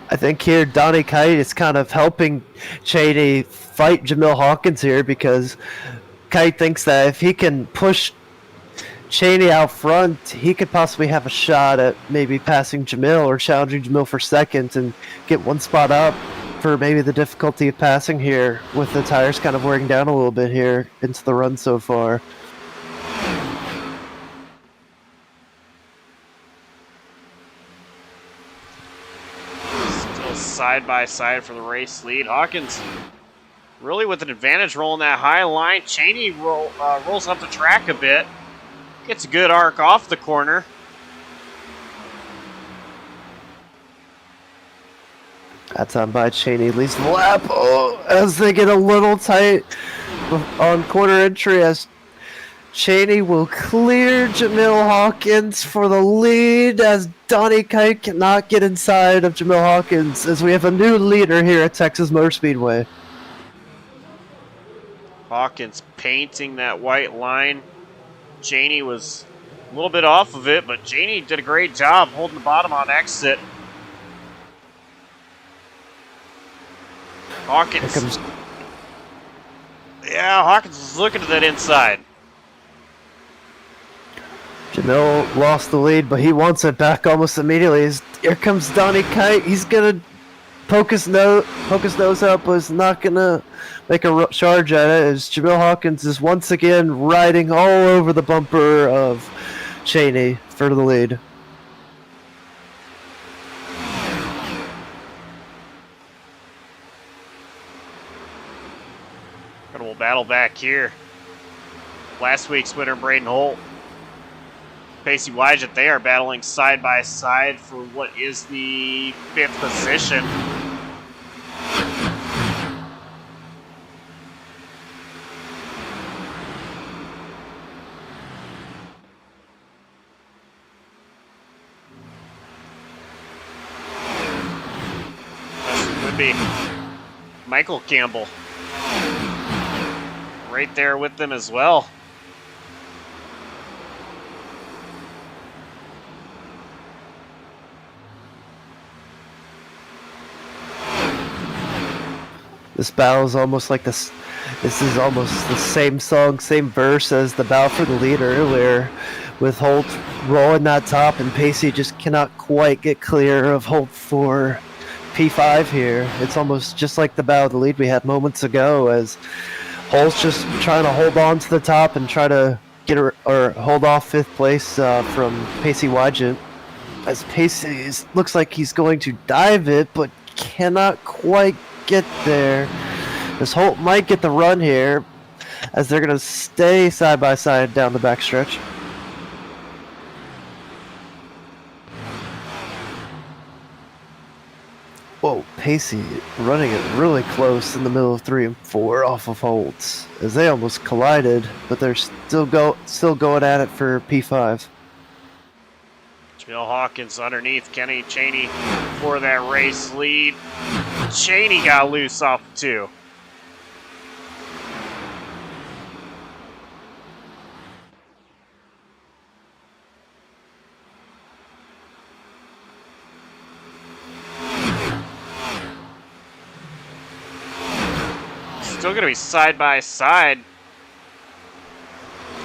I think here Donnie Kite is kind of helping Cheney fight Jamil Hawkins here because Kite thinks that if he can push Cheney out front, he could possibly have a shot at maybe passing Jamil or challenging Jamil for second and get one spot up for maybe the difficulty of passing here with the tires kind of wearing down a little bit here into the run so far. Side by side for the race lead. Hawkins really with an advantage rolling that high line. Cheney rolls up the track a bit. Gets a good arc off the corner. That time by Cheney leads the lap as they get a little tight on quarter entry as Cheney will clear Jamil Hawkins for the lead as Donnie Kite cannot get inside of Jamil Hawkins as we have a new leader here at Texas Motor Speedway. Hawkins painting that white line. Cheney was a little bit off of it, but Cheney did a great job holding the bottom on exit. Hawkins. Yeah, Hawkins was looking to that inside. Jamil lost the lead, but he wants it back almost immediately. Here comes Donnie Kite. He's going to poke his nose up, but is not going to make a charge at it as Jamil Hawkins is once again riding all over the bumper of Cheney for the lead. And we'll battle back here. Last week's winner, Braden Holt. Pacey Wygant, they are battling side by side for what is the 5th position. This would be Michael Campbell right there with them as well. This battle is almost like this. This is almost the same song, same verse as the battle for the lead earlier, with Holt rolling that top, and Pacey just cannot quite get clear of Holt for P5 here. It's almost just like the battle of the lead we had moments ago, as Holt's just trying to hold on to the top and try to or hold off 5th place from Pacey Wygent, as Pacey looks like he's going to dive it, but cannot quite get there. This Holt might get the run here, as they're going to stay side by side down the backstretch. Whoa, Pacey running it really close in the middle of 3 and 4 off of Holtz, as they almost collided, but they're still going at it for P5. Jamil Hawkins underneath Kenny Cheney for that race lead. Cheney got loose off the 2. Still going to be side by side.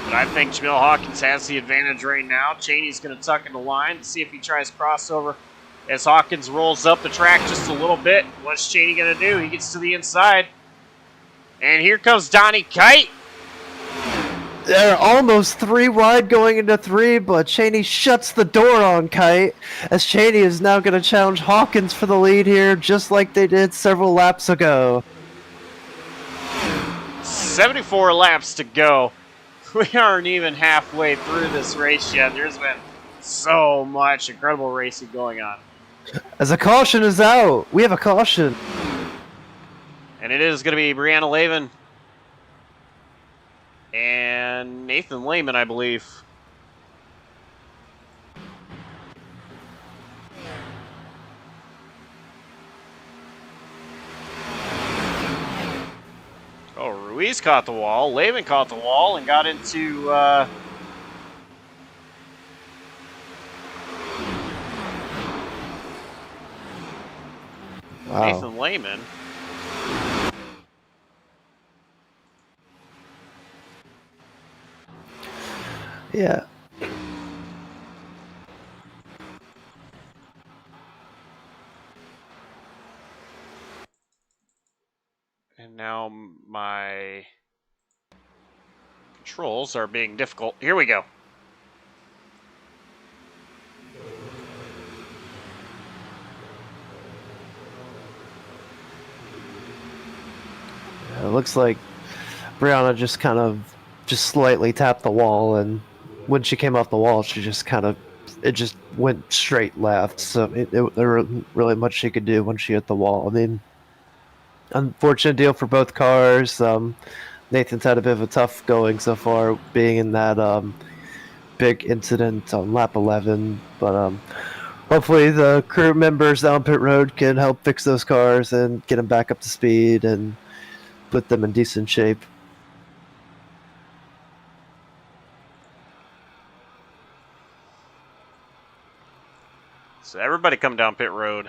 But I think Jamil Hawkins has the advantage right now. Cheney's going to tuck in the line to see if he tries crossover as Hawkins rolls up the track just a little bit. What's Cheney going to do? He gets to the inside. And here comes Donnie Kite. They're almost 3 wide going into 3, but Cheney shuts the door on Kite, as Cheney is now going to challenge Hawkins for the lead here, just like they did several laps ago. 74 laps to go. We aren't even halfway through this race yet. There's been so much incredible racing going on. As a caution is out, we have a caution. And it is going to be Brianna Lavin and Nathan Lehman, I believe. Oh, Ruiz caught the wall. Lavin caught the wall and got into Wow. Nathan Lehman. Yeah. And now my controls are being difficult. Here we go. It looks like Brianna just slightly tapped the wall, and when she came off the wall, she just it just went straight left. So there wasn't really much she could do when she hit the wall. I mean, unfortunate deal for both cars. Nathan's had a bit of a tough going so far, being in that big incident on lap 11. But hopefully the crew members down pit road can help fix those cars and get them back up to speed and put them in decent shape. So everybody come down pit road.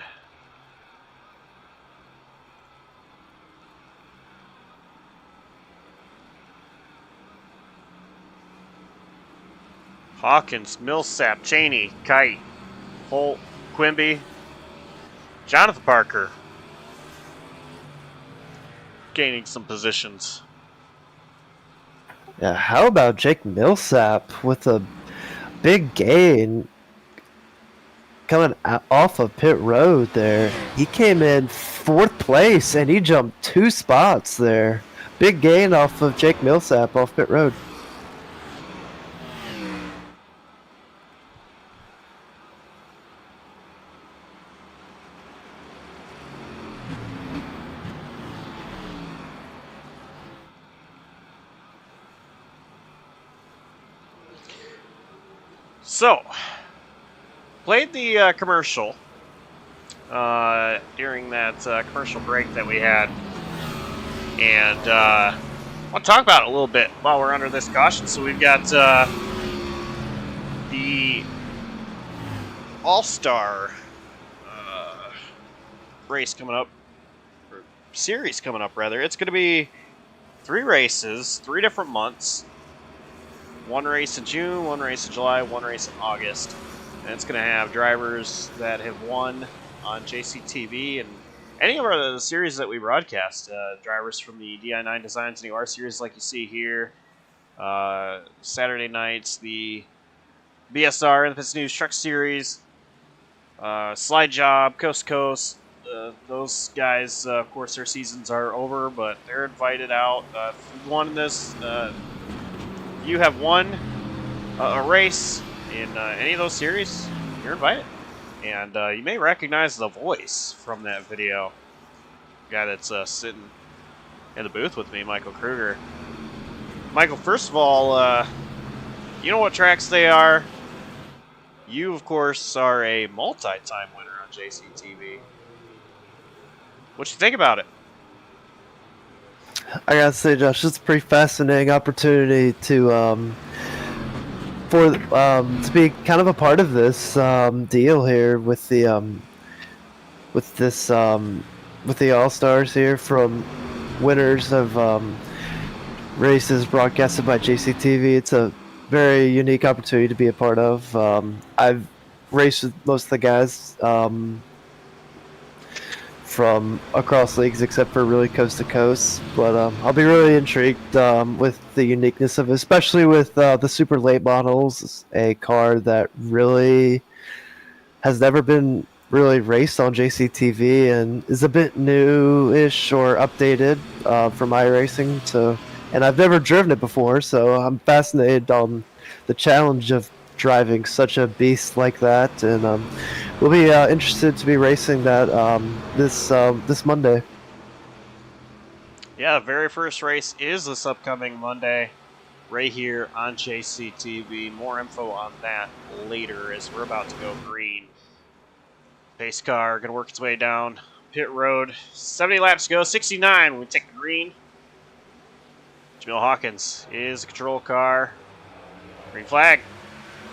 Hawkins, Millsap, Cheney, Kite, Holt, Quimby, Jonathan Parker gaining some positions. Yeah, how about Jake Millsap with a big gain coming off of pit road there? He came in 4th place and he jumped 2 spots there. Big gain off of Jake Millsap off pit road. So, played the commercial during that commercial break that we had, and I'll talk about it a little bit while we're under this caution. So we've got the All-Star race coming up, or series coming up rather. It's going to be 3 races, 3 different months. 1 race in June, 1 race in July, 1 race in August. And it's going to have drivers that have won on JCTV and any of the series that we broadcast. Drivers from the Di9 Designs NAOR series like you see here. Saturday nights, the BSR and the Pits News Truck Series, Slide Job, Coast to Coast. Those guys, of course, their seasons are over, but they're invited out. If you won this, you have won a race in any of those series, you're invited. And you may recognize the voice from that video. The guy that's sitting in the booth with me, Michael Kruger. Michael, first of all, you know what tracks they are. You, of course, are a multi-time winner on JCTV. What you think about it? I gotta say, Josh, it's a pretty fascinating opportunity to be kind of a part of this deal here with the with the All Stars here, from winners of races broadcasted by JCTV. It's a very unique opportunity to be a part of. I've raced with most of the guys from across leagues, except for really coast to coast. But I'll be really intrigued with the uniqueness of it, especially with the super late models, a car that really has never been really raced on JCTV and is a bit new-ish or updated from iRacing. So, and I've never driven it before, so I'm fascinated on the challenge of driving such a beast like that, and we'll be interested to be racing that this Monday. Yeah, the very first race is this upcoming Monday, right here on JCTV. More info on that later as we're about to go green. Pace car going to work its way down pit road. 70 laps to go, 69 when we take the green. Jamil Hawkins is the control car. Green flag.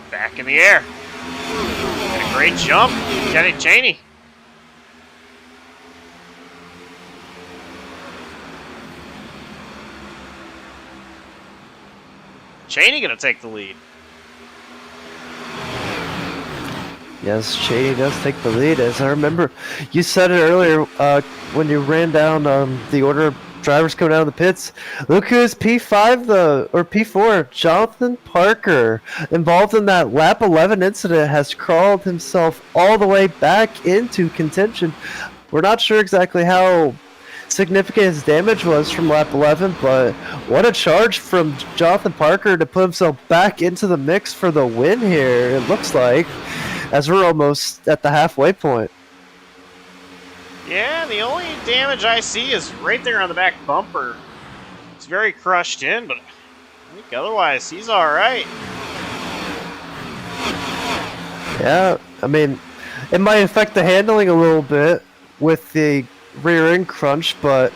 Back in the air. And a great jump. Kenny Cheney. Cheney going to take the lead. Yes, Cheney does take the lead. As I remember, you said it earlier when you ran down the order of drivers coming out of the pits. Look who's P5 or P4. Jonathan Parker, involved in that lap 11 incident, has crawled himself all the way back into contention. We're not sure exactly how significant his damage was from lap 11, but what a charge from Jonathan Parker to put himself back into the mix for the win here, it looks like, as we're almost at the halfway point. Yeah, the only damage I see is right there on the back bumper. It's very crushed in, but I think otherwise he's all right. Yeah, I mean, it might affect the handling a little bit with the rear end crunch, but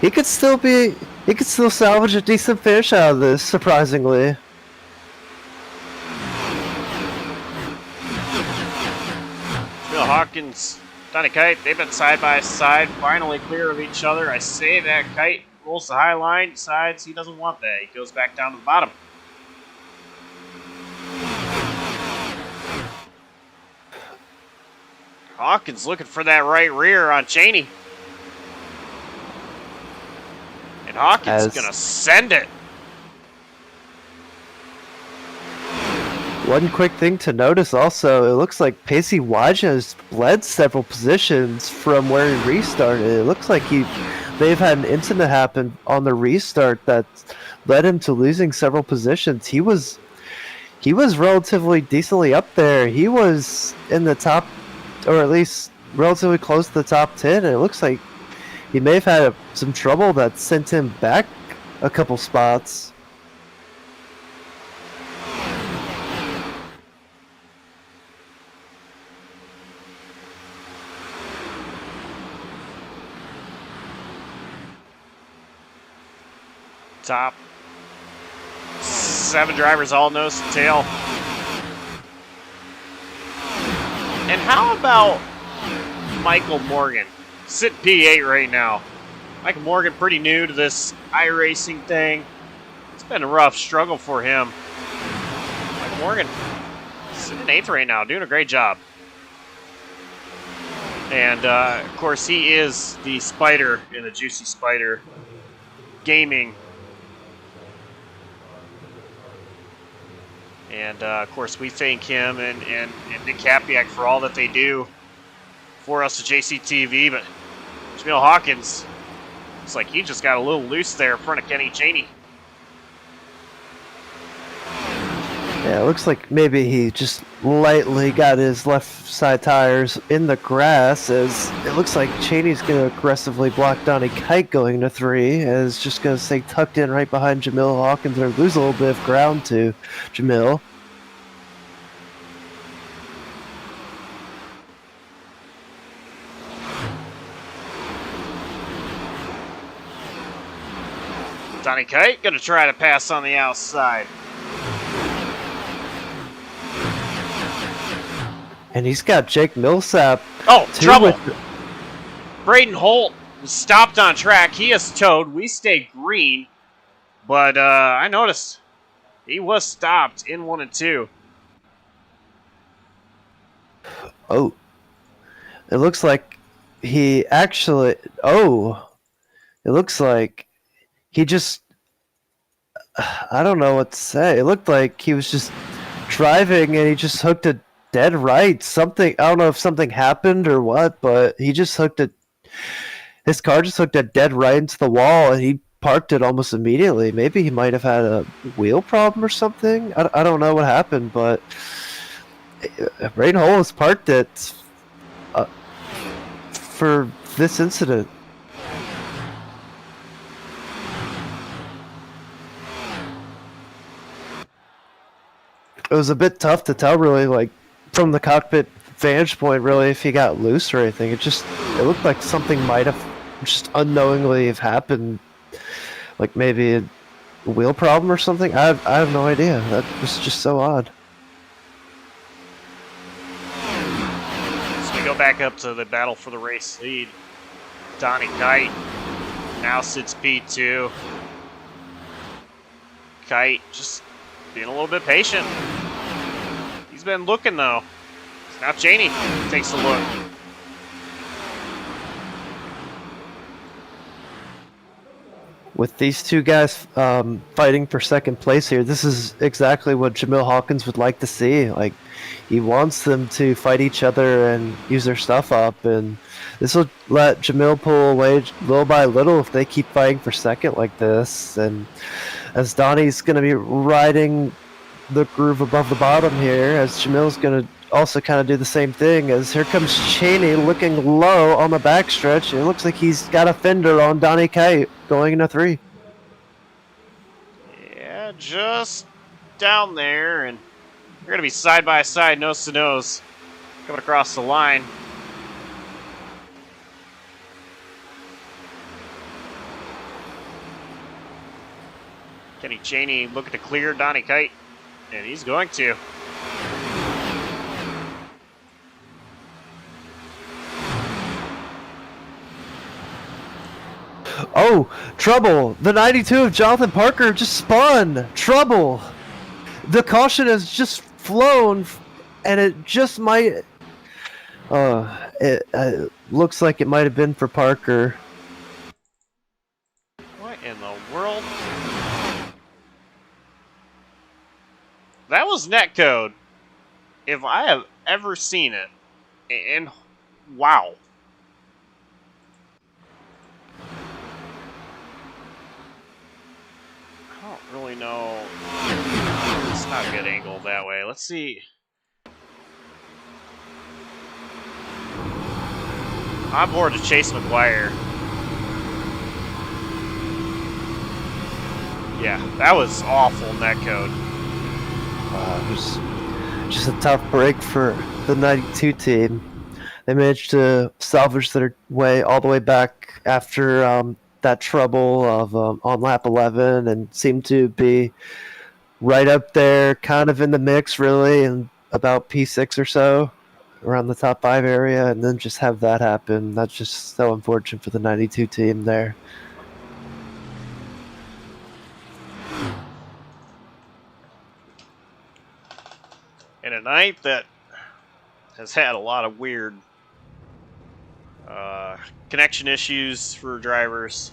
he could still salvage a decent finish out of this, surprisingly. Bill Hawkins, Donnie Kite, they've been side by side, finally clear of each other. I say that Kite rolls the high line, decides he doesn't want that. He goes back down to the bottom. Hawkins looking for that right rear on Cheney. And Hawkins is going to send it. One quick thing to notice also, it looks like Pacey Waja has bled several positions from where he restarted. It looks like he may have had an incident happen on the restart that led him to losing several positions. He was relatively decently up there. He was in the top, or at least relatively close to the top 10, and it looks like he may have had some trouble that sent him back a couple spots. Top 7 drivers all nose to tail. And how about Michael Morgan? Sitting P8 right now. Michael Morgan pretty new to this iRacing thing. It's been a rough struggle for him. Michael Morgan sitting 8th right now, doing a great job. And of course he is the Spider in the Juicy Spider Gaming And, of course, we thank him and Nick Kapiak for all that they do for us at JCTV. But Jamil Hawkins, looks like he just got a little loose there in front of Kenny Cheney. Yeah, it looks like maybe he just lightly got his left side tires in the grass, as it looks like Cheney's going to aggressively block Donnie Kite going into 3, as just going to stay tucked in right behind Jamil Hawkins or lose a little bit of ground to Jamil. Donnie Kite going to try to pass on the outside. And he's got Jake Millsap. Oh, trouble! With... Braden Holt was stopped on track. He is towed. We stay green. But I noticed he was stopped in 1 and 2. Oh. It looks like he actually... Oh. It looks like he just... I don't know what to say. It looked like he was just driving and he just hooked a dead right. Something, I don't know if something happened or what, but he just hooked it. His car just hooked a dead right into the wall, and he parked it almost immediately. Maybe he might have had a wheel problem or something. I don't know what happened, but Braden Holmes parked it for this incident. It was a bit tough to tell, really, like, from the cockpit vantage point, really, if he got loose or anything. It looked like something might have just unknowingly have happened, like maybe a wheel problem or something. I have no idea. That was just so odd. So we go back up to the battle for the race lead. Donnie Kite now sits P2. Kite just being a little bit patient. He's been looking, though. Now Cheney takes a look. With these two guys fighting for second place here, this is exactly what Jamil Hawkins would like to see. Like, he wants them to fight each other and use their stuff up, and this will let Jamil pull away little by little if they keep fighting for second like this. And as Donnie's going to be riding the groove above the bottom here, as Jamil's going to also kind of do the same thing, as here comes Cheney looking low on the backstretch. It looks like he's got a fender on Donnie Kite going into 3. Yeah, just down there, and they're going to be side by side, nose to nose, coming across the line. Kenny Cheney looking to clear Donnie Kite, and he's going to. Oh, trouble! The 92 of Jonathan Parker just spun! Trouble! The caution has just flown, and it just might... it looks like it might have been for Parker. What in the world? That was netcode, if I have ever seen it. And wow. I don't really know. It's not a good angle that way. Let's see. On board to Chase McGuire. Yeah, that was awful netcode. It was just a tough break for the 92 team. They managed to salvage their way all the way back after that trouble of on lap 11, and seemed to be right up there, kind of in the mix, really, and about P6 or so, around the top 5 area, and then just have that happen. That's just so unfortunate for the 92 team there. In a night that has had a lot of weird connection issues for drivers.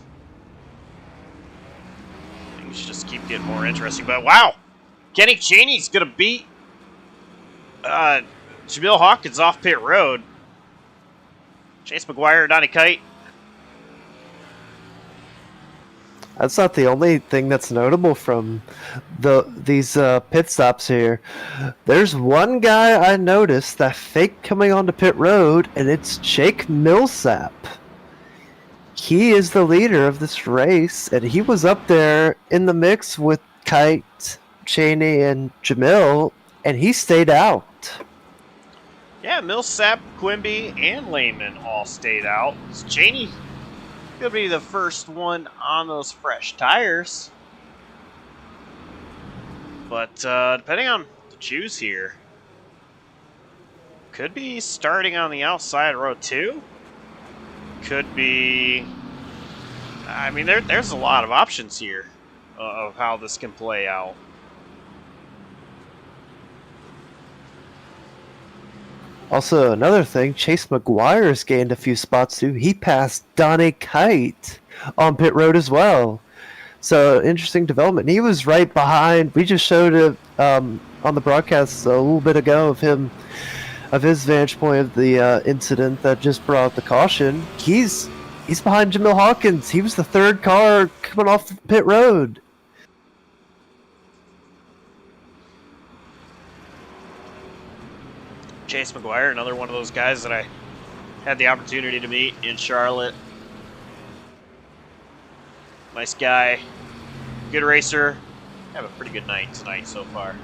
Things just keep getting more interesting. But wow, Kenny Cheney's going to beat Jamil Hawkins off pit road. Chase McGuire, Donnie Kite. That's not the only thing that's notable from these pit stops here. There's one guy I noticed that faked coming onto pit road, and it's Jake Millsap. He is the leader of this race, and he was up there in the mix with Kite, Cheney, and Jamil, and he stayed out. Yeah, Millsap, Quimby, and Lehman all stayed out. Cheney could be the first one on those fresh tires. But depending on the choose here, could be starting on the outside row 2. Could be... I mean, there's a lot of options here of how this can play out. Also, another thing, Chase McGuire's gained a few spots too. He passed Donnie Kite on pit road as well. So, interesting development. He was right behind. We just showed it on the broadcast a little bit ago of his vantage point of the incident that just brought the caution. He's behind Jamil Hawkins. He was the third car coming off pit road. Chase McGuire, another one of those guys that I had the opportunity to meet in Charlotte. Nice guy, good racer. Have a pretty good night tonight so far.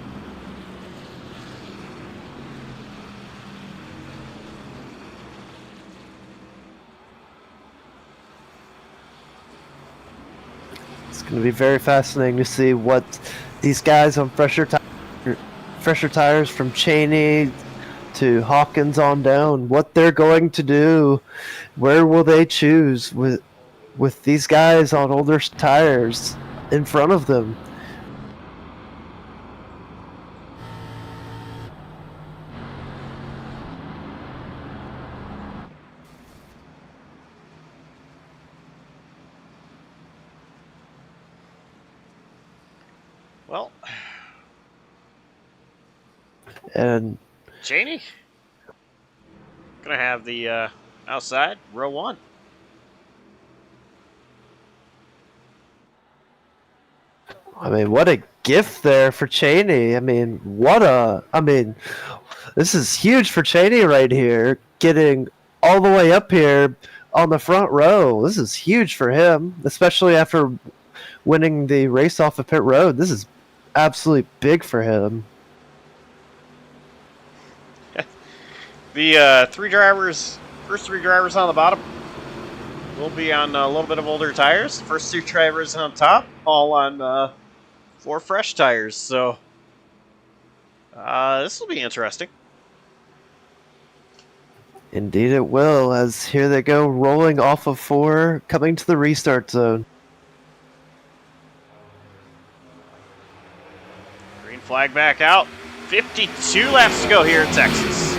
It's going to be very fascinating to see what these guys on fresher tires from Cheney to Hawkins on down, what they're going to do. Where will they choose with these guys on older tires in front of them? Well, And Cheney gonna have the outside row 1. I mean, what a gift there for Cheney. I mean, this is huge for Cheney right here, getting all the way up here on the front row. This is huge for him, especially after winning the race off of pit road. This is absolutely big for him. The first three drivers on the bottom will be on a little bit of older tires. First 2 drivers on top, all on 4 fresh tires. So this will be interesting. Indeed it will, as here they go, rolling off of 4, coming to the restart zone. Green flag back out. 52 laps to go here in Texas.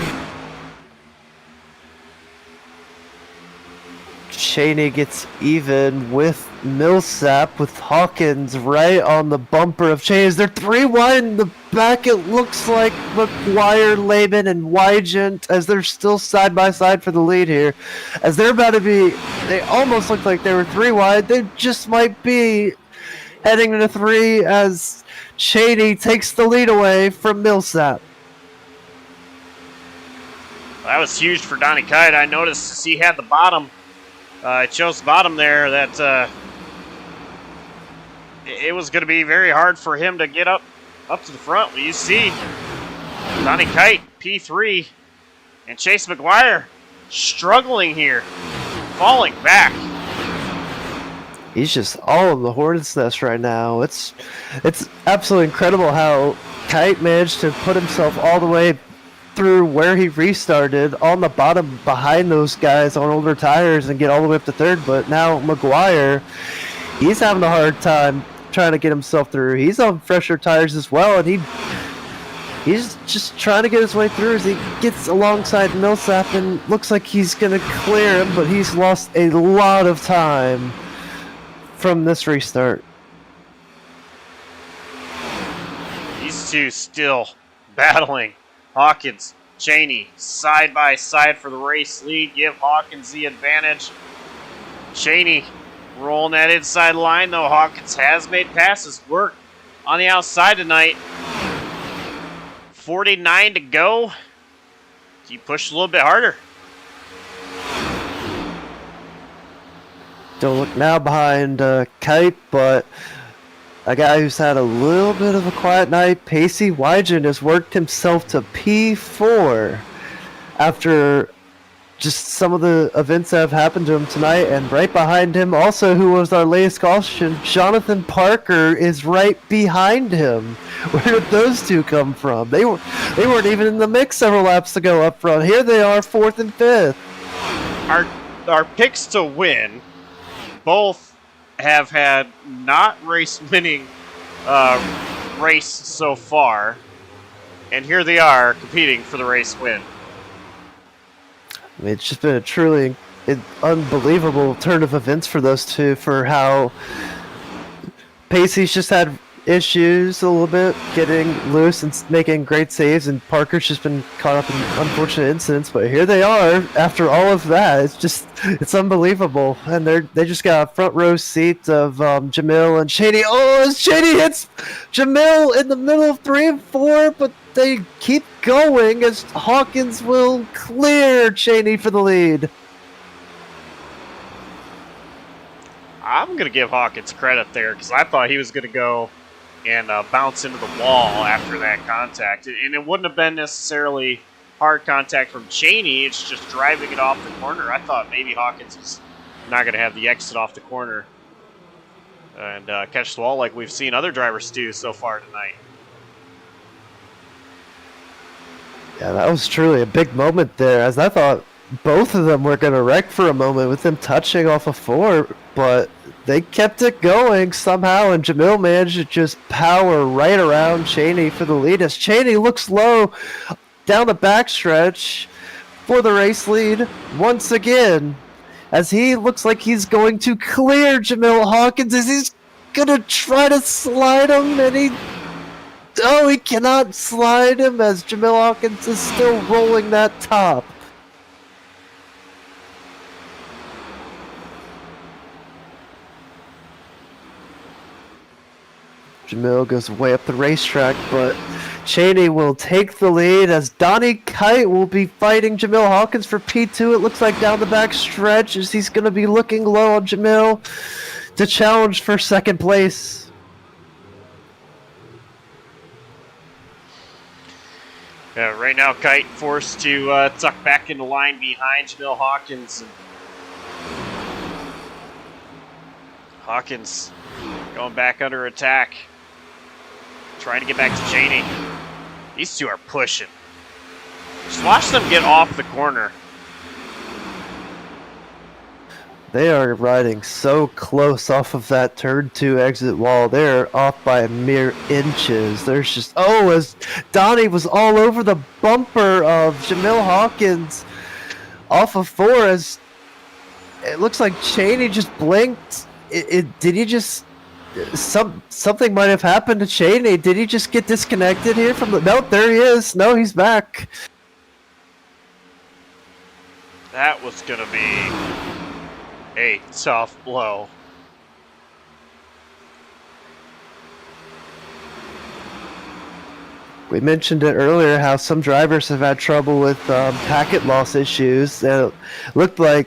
Cheney gets even with Millsap, with Hawkins right on the bumper of Cheney. As they're 3 wide in the back, it looks like McGuire, Lehman, and Wygant, as they're still side by side for the lead here. As they're about to be, they almost look like they were 3 wide. They just might be heading into 3 as Cheney takes the lead away from Millsap. Well, that was huge for Donnie Kite. I noticed as he had the bottom. It shows the bottom there that it was going to be very hard for him to get up to the front. Well, you see Donnie Kite, P3, and Chase McGuire struggling here, falling back. He's just all in the hornet's nest right now. It's absolutely incredible how Kite managed to put himself all the way through where he restarted on the bottom behind those guys on older tires and get all the way up to 3rd. But now McGuire, he's having a hard time trying to get himself through. He's on fresher tires as well, and he's just trying to get his way through as he gets alongside Millsap and looks like he's going to clear him, but he's lost a lot of time from this restart. These two still battling. Hawkins, Cheney, side by side for the race lead. Give Hawkins the advantage. Cheney rolling that inside line, though. Hawkins has made passes work on the outside tonight. 49 to go. He pushed a little bit harder. Don't look now behind Kite, but a guy who's had a little bit of a quiet night, Pacey Wygen, has worked himself to P4 after just some of the events that have happened to him tonight. And right behind him, also, who was our latest caution, Jonathan Parker is right behind him. Where did those two come from? They weren't even in the mix several laps ago up front. Here they are, 4th and 5th. Our picks to win both have had not race-winning race so far, and here they are competing for the race win. I mean, it's just been a truly unbelievable turn of events for those two, for how Pacey's just had issues a little bit getting loose and making great saves, and Parker's just been caught up in unfortunate incidents. But here they are after all of that. It's unbelievable, and they just got a front row seat of Jamil and Cheney. Oh, as Cheney hits Jamil in the middle of 3 and 4, but they keep going as Hawkins will clear Cheney for the lead. I'm going to give Hawkins credit there because I thought he was going to go and bounce into the wall after that contact. And it wouldn't have been necessarily hard contact from Cheney. It's just driving it off the corner. I thought maybe Hawkins was not going to have the exit off the corner and catch the wall like we've seen other drivers do so far tonight. Yeah, that was truly a big moment there, as I thought both of them were going to wreck for a moment with them touching off of 4, but they kept it going somehow, and Jamil managed to just power right around Cheney for the lead as Cheney looks low down the backstretch for the race lead once again, as he looks like he's going to clear Jamil Hawkins as he's going to try to slide him, and he cannot slide him as Jamil Hawkins is still rolling that top. Jamil goes way up the racetrack, but Cheney will take the lead as Donnie Kite will be fighting Jamil Hawkins for P2. It looks like down the back stretch as he's going to be looking low on Jamil to challenge for second place. Yeah, right now, Kite forced to tuck back into line behind Jamil Hawkins. Hawkins going back under attack, trying to get back to Cheney. These two are pushing. Just watch them get off the corner. They are riding so close off of that turn 2 exit wall. They're off by mere inches. There's just, as Donnie was all over the bumper of Jamil Hawkins off of 4, as it looks like Cheney just blinked. Did he just, something might have happened to Cheney. Did he just get disconnected here from the, nope, there he is. No, he's back. That was going to be a tough blow. We mentioned it earlier how some drivers have had trouble with packet loss issues. It looked like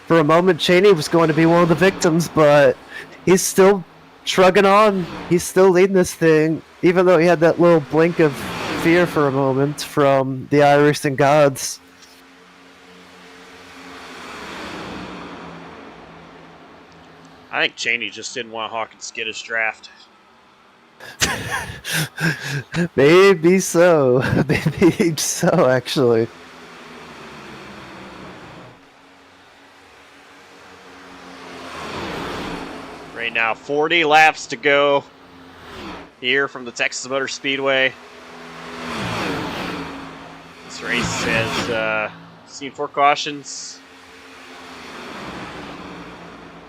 for a moment Cheney was going to be one of the victims, but he's still shrugging on. He's still leading this thing, even though he had that little blink of fear for a moment from the iRacing gods. I think Cheney just didn't want Hawkins to get his draft. Maybe so. Maybe so, actually. Right now, 40 laps to go here from the Texas Motor Speedway. This race has seen 4 cautions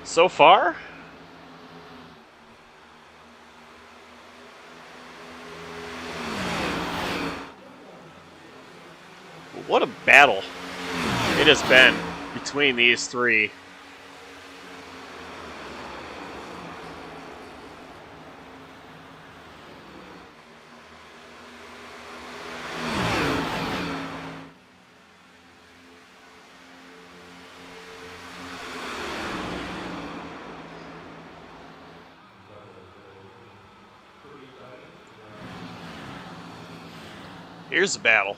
so far. what a battle it has been between these three. Here's the battle.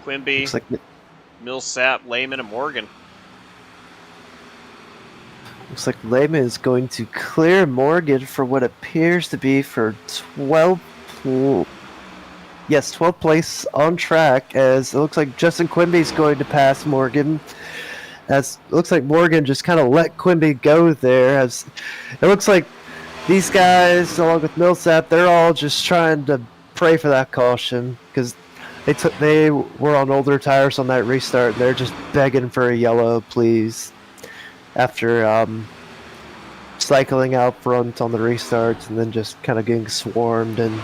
Quimby, Looks like Millsap, Lehman, and Morgan. Lehman is going to clear Morgan for what appears to be for 12th place on track, as it looks like Justin Quimby is going to pass Morgan. As it looks like Morgan just kind of let Quimby go there, as it looks like these guys, along with Millsap, they're all just trying to pray for that caution, because they were on older tires on that restart, and they're just begging for a yellow, please. After cycling out front on the restarts and then just kind of getting swarmed, and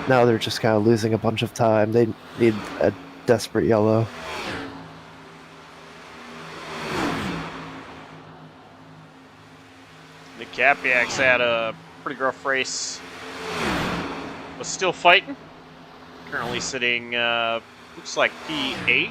now they're just kind of losing a bunch of time. They need a desperate yellow. The Capiacs had a pretty rough race, but still fighting. Currently sitting, looks like P8.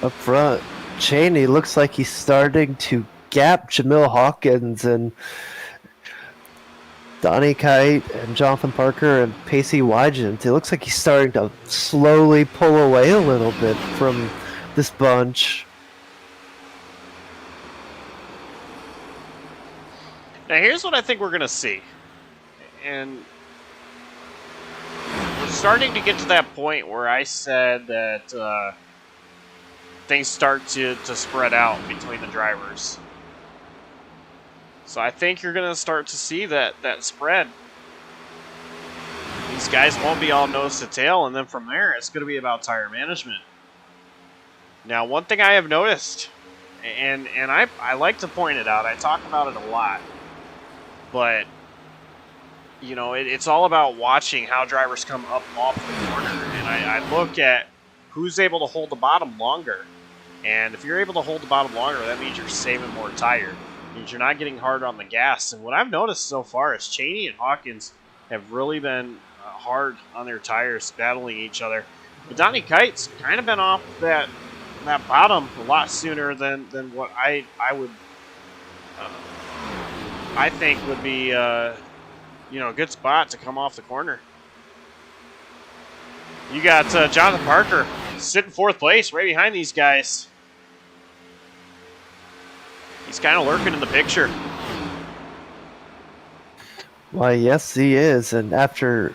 Up front, Cheney looks like he's starting to gap Jamil Hawkins and Donnie Kite and Jonathan Parker and Pacey Wygant. It looks like he's starting to slowly pull away a little bit from this bunch. Now here's what I think we're going to see. And we're starting to get to that point where I said that things start to spread out between the drivers. So I think you're going to start to see that spread. These guys won't be all nose to tail, and then from there, it's going to be about tire management. Now, one thing I have noticed, and I like to point it out, I talk about it a lot, but, you know, it's all about watching how drivers come up off the corner, and I look at who's able to hold the bottom longer. And if you're able to hold the bottom longer, that means you're saving more tire. It means you're not getting hard on the gas. And what I've noticed so far is Cheney and Hawkins have really been hard on their tires, battling each other. But Donnie Kite's kind of been off that bottom a lot sooner than what I would I think would be a good spot to come off the corner. You got Jonathan Parker sitting 4th place right behind these guys. He's kind of lurking in the picture. Why, yes, he is. And after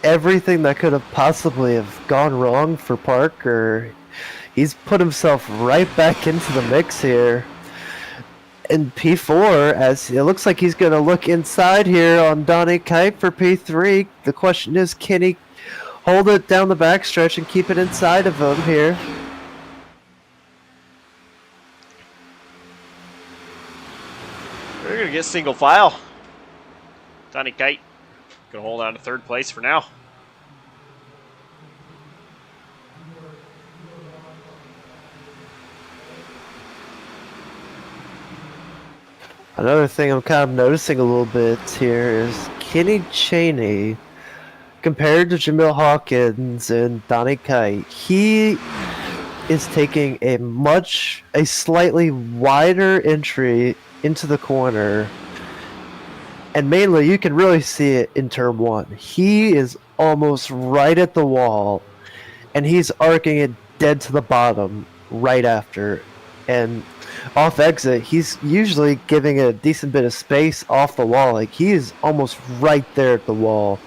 everything that could have possibly have gone wrong for Parker, he's put himself right back into the mix here. In P4, as it looks like he's going to look inside here on Donnie Kite for P3. The question is, can he hold it down the backstretch and keep it inside of him here? We're going to get single file. Donnie Kite going to hold on to 3rd place for now. Another thing I'm kind of noticing a little bit here is Kenny Cheney, compared to Jamil Hawkins and Donnie Kite, he is taking a slightly wider entry into the corner, and mainly you can really see it in turn 1. He is almost right at the wall, and he's arcing it dead to the bottom right after, and off exit he's usually giving a decent bit of space off the wall. Like, he is almost right there at the wall,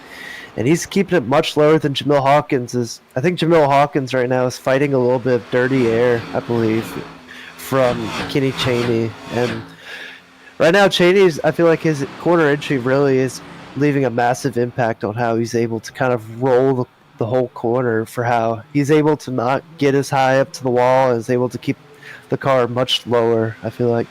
and he's keeping it much lower than Jamil Hawkins is. I think Jamil Hawkins right now is fighting a little bit of dirty air, I believe, from Kenny Cheney. And right now Cheney's, I feel like his corner entry really is leaving a massive impact on how he's able to kind of roll the whole corner, for how he's able to not get as high up to the wall and is able to keep the car much lower, I feel like.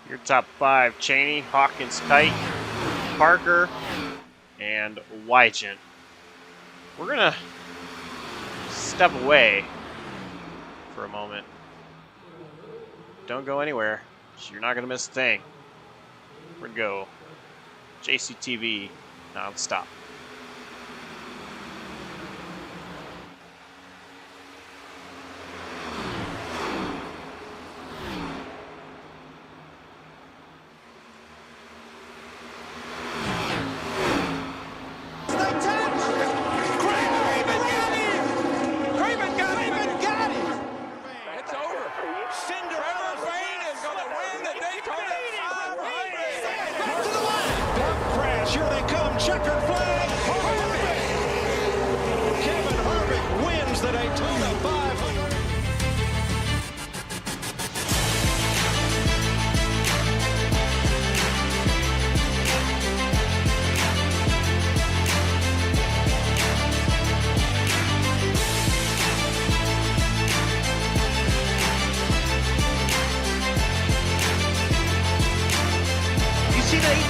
Your top 5, Cheney, Hawkins, Kite, Parker, and Wygent. We're gonna step away for a moment. Don't go anywhere. You're not gonna miss a thing. We're gonna go JCTV non-stop.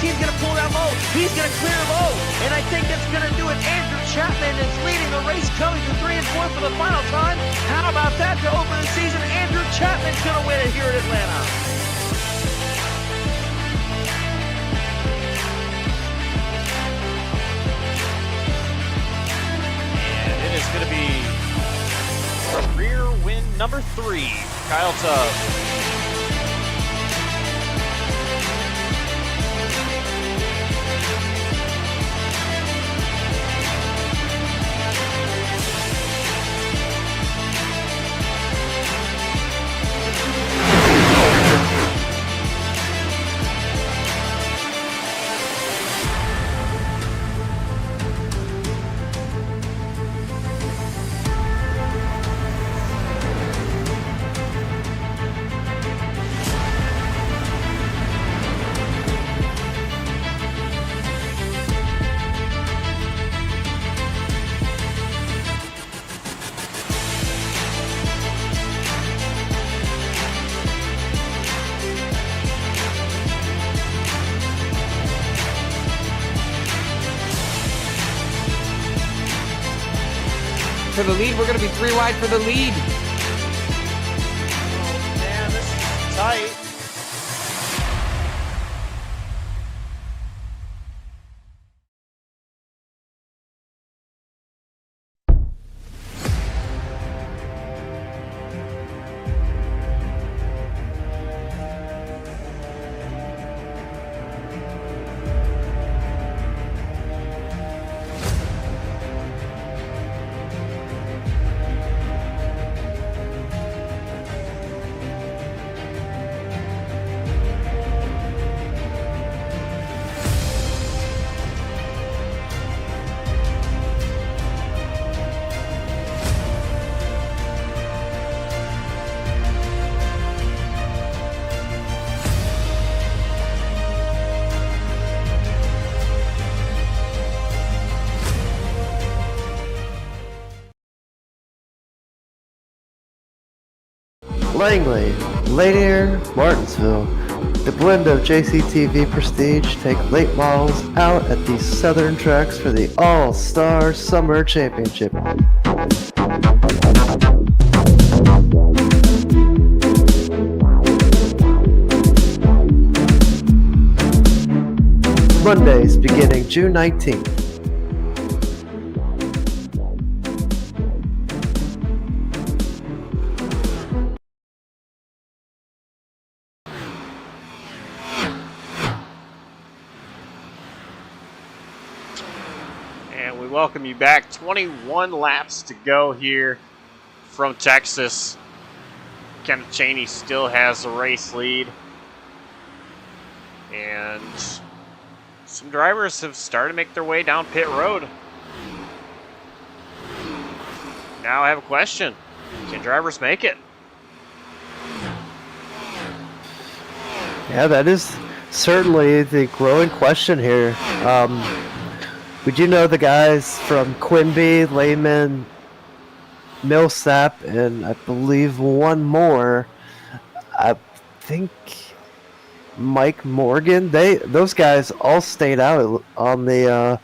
He's going to pull down low. He's going to clear low. And I think that's going to do it. Andrew Chapman is leading the race, coming to 3 and 4 for the final time. How about that to open the season? Andrew Chapman's going to win it here at Atlanta. And it is going to be career win number 3, Kyle Tubbs. For the lead, we're going to be 3 wide for the lead. Oh, man, this is tight. Langley, Lanier, Martinsville. The blend of JCTV Prestige take late models out at the southern tracks for the All-Star Summer Championship. Mondays beginning June 19th. And we welcome you back. 21 laps to go here from Texas. Kenneth Cheney still has the race lead. And some drivers have started to make their way down pit road. Now I have a question. Can drivers make it? Yeah, that is certainly the growing question here. We do know the guys from Quimby, Lehman, Millsap, and I believe one more. I think Mike Morgan. Those guys all stayed out on the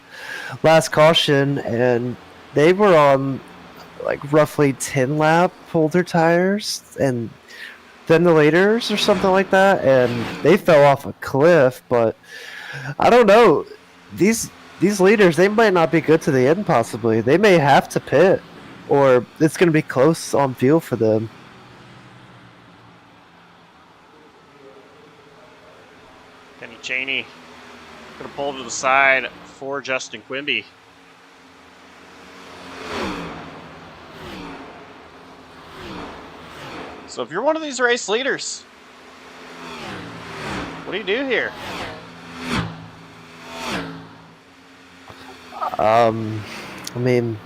last caution, and they were on like roughly 10 lap holder tires and ventilators or something like that, and they fell off a cliff. But I don't know. These leaders, they might not be good to the end. Possibly, they may have to pit, or it's going to be close on fuel for them. Kenny Cheney gonna pull to the side for Justin Quimby. So if you're one of these race leaders, what do you do here? I mean,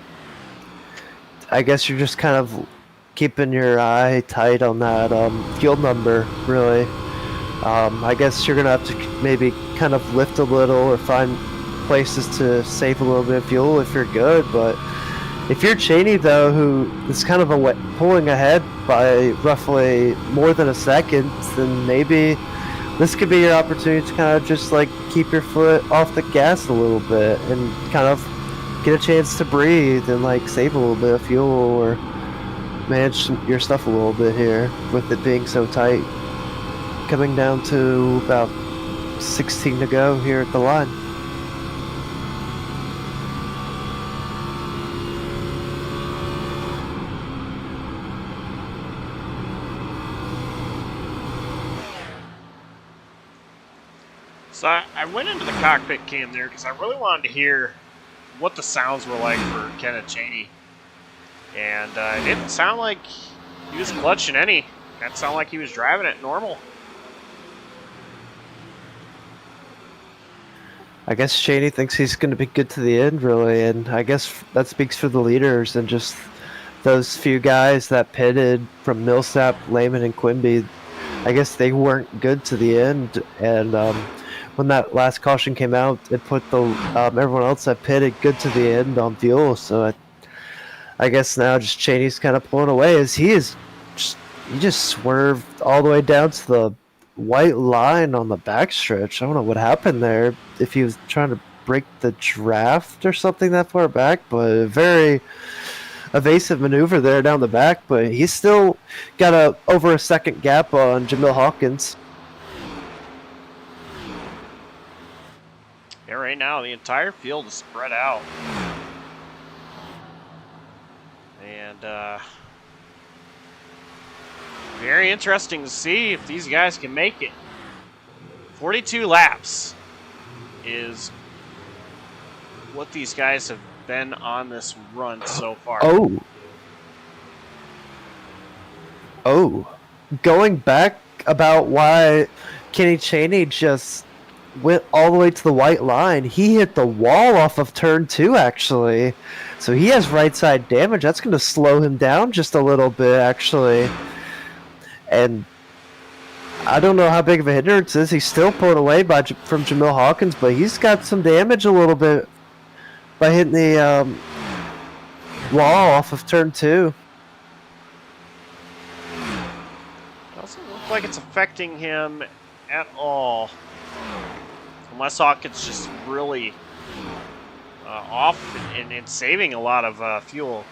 I guess you're just kind of keeping your eye tight on that fuel number, really. I guess you're gonna have to maybe kind of lift a little or find places to save a little bit of fuel if you're good. But if you're Cheney, though, who is kind of pulling ahead by roughly more than a second, then maybe this could be your opportunity to kind of just like keep your foot off the gas a little bit and kind of get a chance to breathe and like save a little bit of fuel or manage your stuff a little bit here with it being so tight. Coming down to about 16 to go here at the line. So I went into the cockpit cam there because I really wanted to hear what the sounds were like for Kenneth Cheney. And it didn't sound like he was clutching any. That sounded like he was driving it normal. I guess Cheney thinks he's going to be good to the end, really, and I guess that speaks for the leaders and just those few guys that pitted from Millsap, Lehman, and Quimby. I guess they weren't good to the end, and when that last caution came out, it put the everyone else that pitted good to the end on fuel. So I guess now just Cheney's kind of pulling away as he just swerved all the way down to the white line on the backstretch. I don't know what happened there, if he was trying to break the draft or something that far back, but a very evasive maneuver there down the back. But he's still got over a second gap on Jamil Hawkins. Yeah, right now the entire field is spread out. And very interesting to see if these guys can make it. 42 laps is what these guys have been on this run so far. Oh. Going back about why Kenny Cheney just went all the way to the white line, he hit the wall off of turn 2, actually. So he has right side damage. That's going to slow him down just a little bit, actually. And I don't know how big of a hindrance is. He's still pulling away from Jamil Hawkins, but he's got some damage a little bit by hitting the wall off of turn 2. It doesn't look like it's affecting him at all. Unless Hawkins just really off and saving a lot of fuel.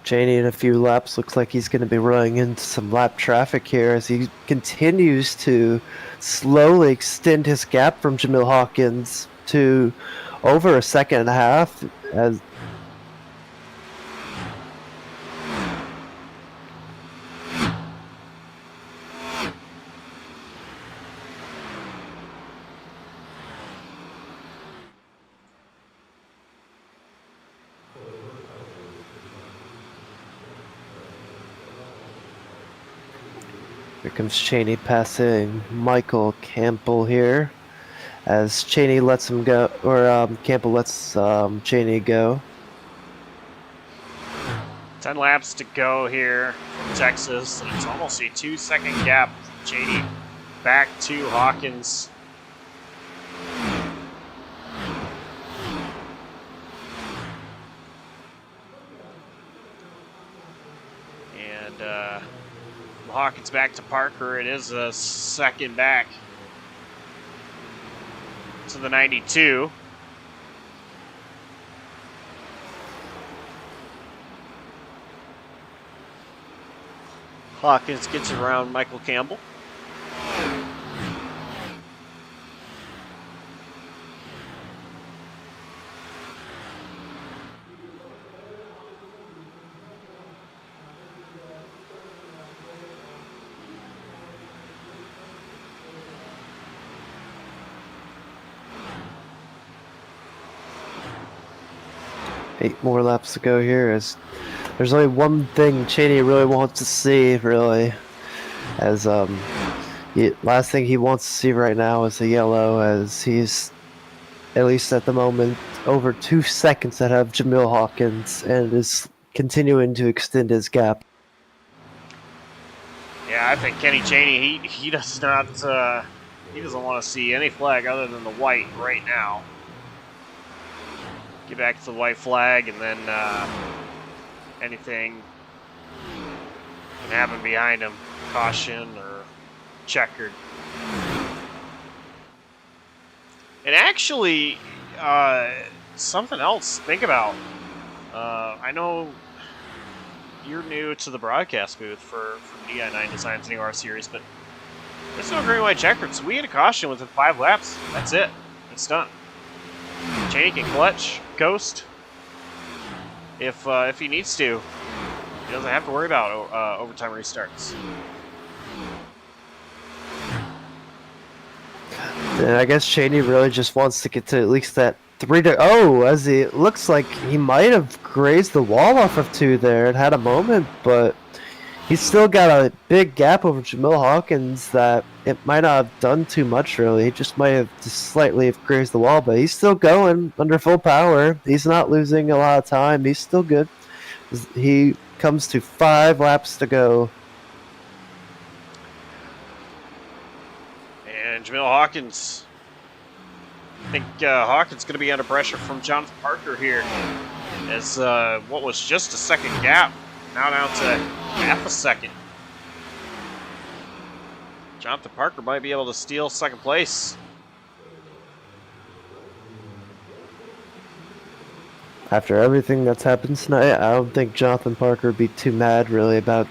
Cheney in a few laps looks like he's going to be running into some lap traffic here as he continues to slowly extend his gap from Jamil Hawkins to over a second and a half. As Here comes Cheney passing Michael Campbell here. As Cheney lets him go, or Campbell lets Cheney go. 10 laps to go here from Texas, and it's almost a 2-second gap from Cheney back to Hawkins. And from Hawkins back to Parker, it is a second back to the 92. Hawkins gets around Michael Campbell. Eight more laps to go here, as there's only one thing Cheney really wants to see, really. As last thing he wants to see right now is a yellow, as he's, at least at the moment, over 2 seconds ahead of Jamil Hawkins and is continuing to extend his gap. Yeah, I think Kenny Cheney, he does not, he doesn't want to see any flag other than the white right now. Get back to the white flag, and then anything can happen behind him. Caution or checkered. And actually, something else to think about. I know you're new to the broadcast booth for Di9 Designs NAOR series, but there's no green white checkered, so we get a caution within 5 laps. That's it. It's done. Cheney can clutch, coast, if he needs to. He doesn't have to worry about overtime restarts. And I guess Cheney really just wants to get to at least that 3-0, as he looks like he might have grazed the wall off of 2 there and had a moment, but he's still got a big gap over Jamil Hawkins that it might not have done too much, really. He just might have just slightly have grazed the wall, but he's still going under full power. He's not losing a lot of time. He's still good. He comes to 5 laps to go. And Jamil Hawkins, I think Hawkins going to be under pressure from Jonathan Parker here, as what was just a second gap now down to half a second. Jonathan Parker might be able to steal second place. After everything that's happened tonight, I don't think Jonathan Parker would be too mad, really, about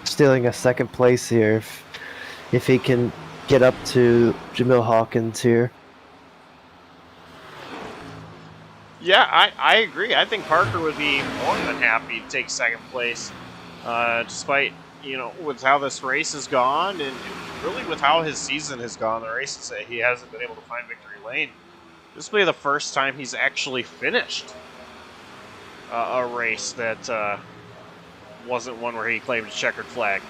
stealing a second place here if he can get up to Jamil Hawkins here. Yeah, I agree. I think Parker would be more than happy to take second place, despite, with how this race has gone and really with how his season has gone, the races that he hasn't been able to find victory lane. This will be the first time he's actually finished a race that wasn't one where he claimed a checkered flag.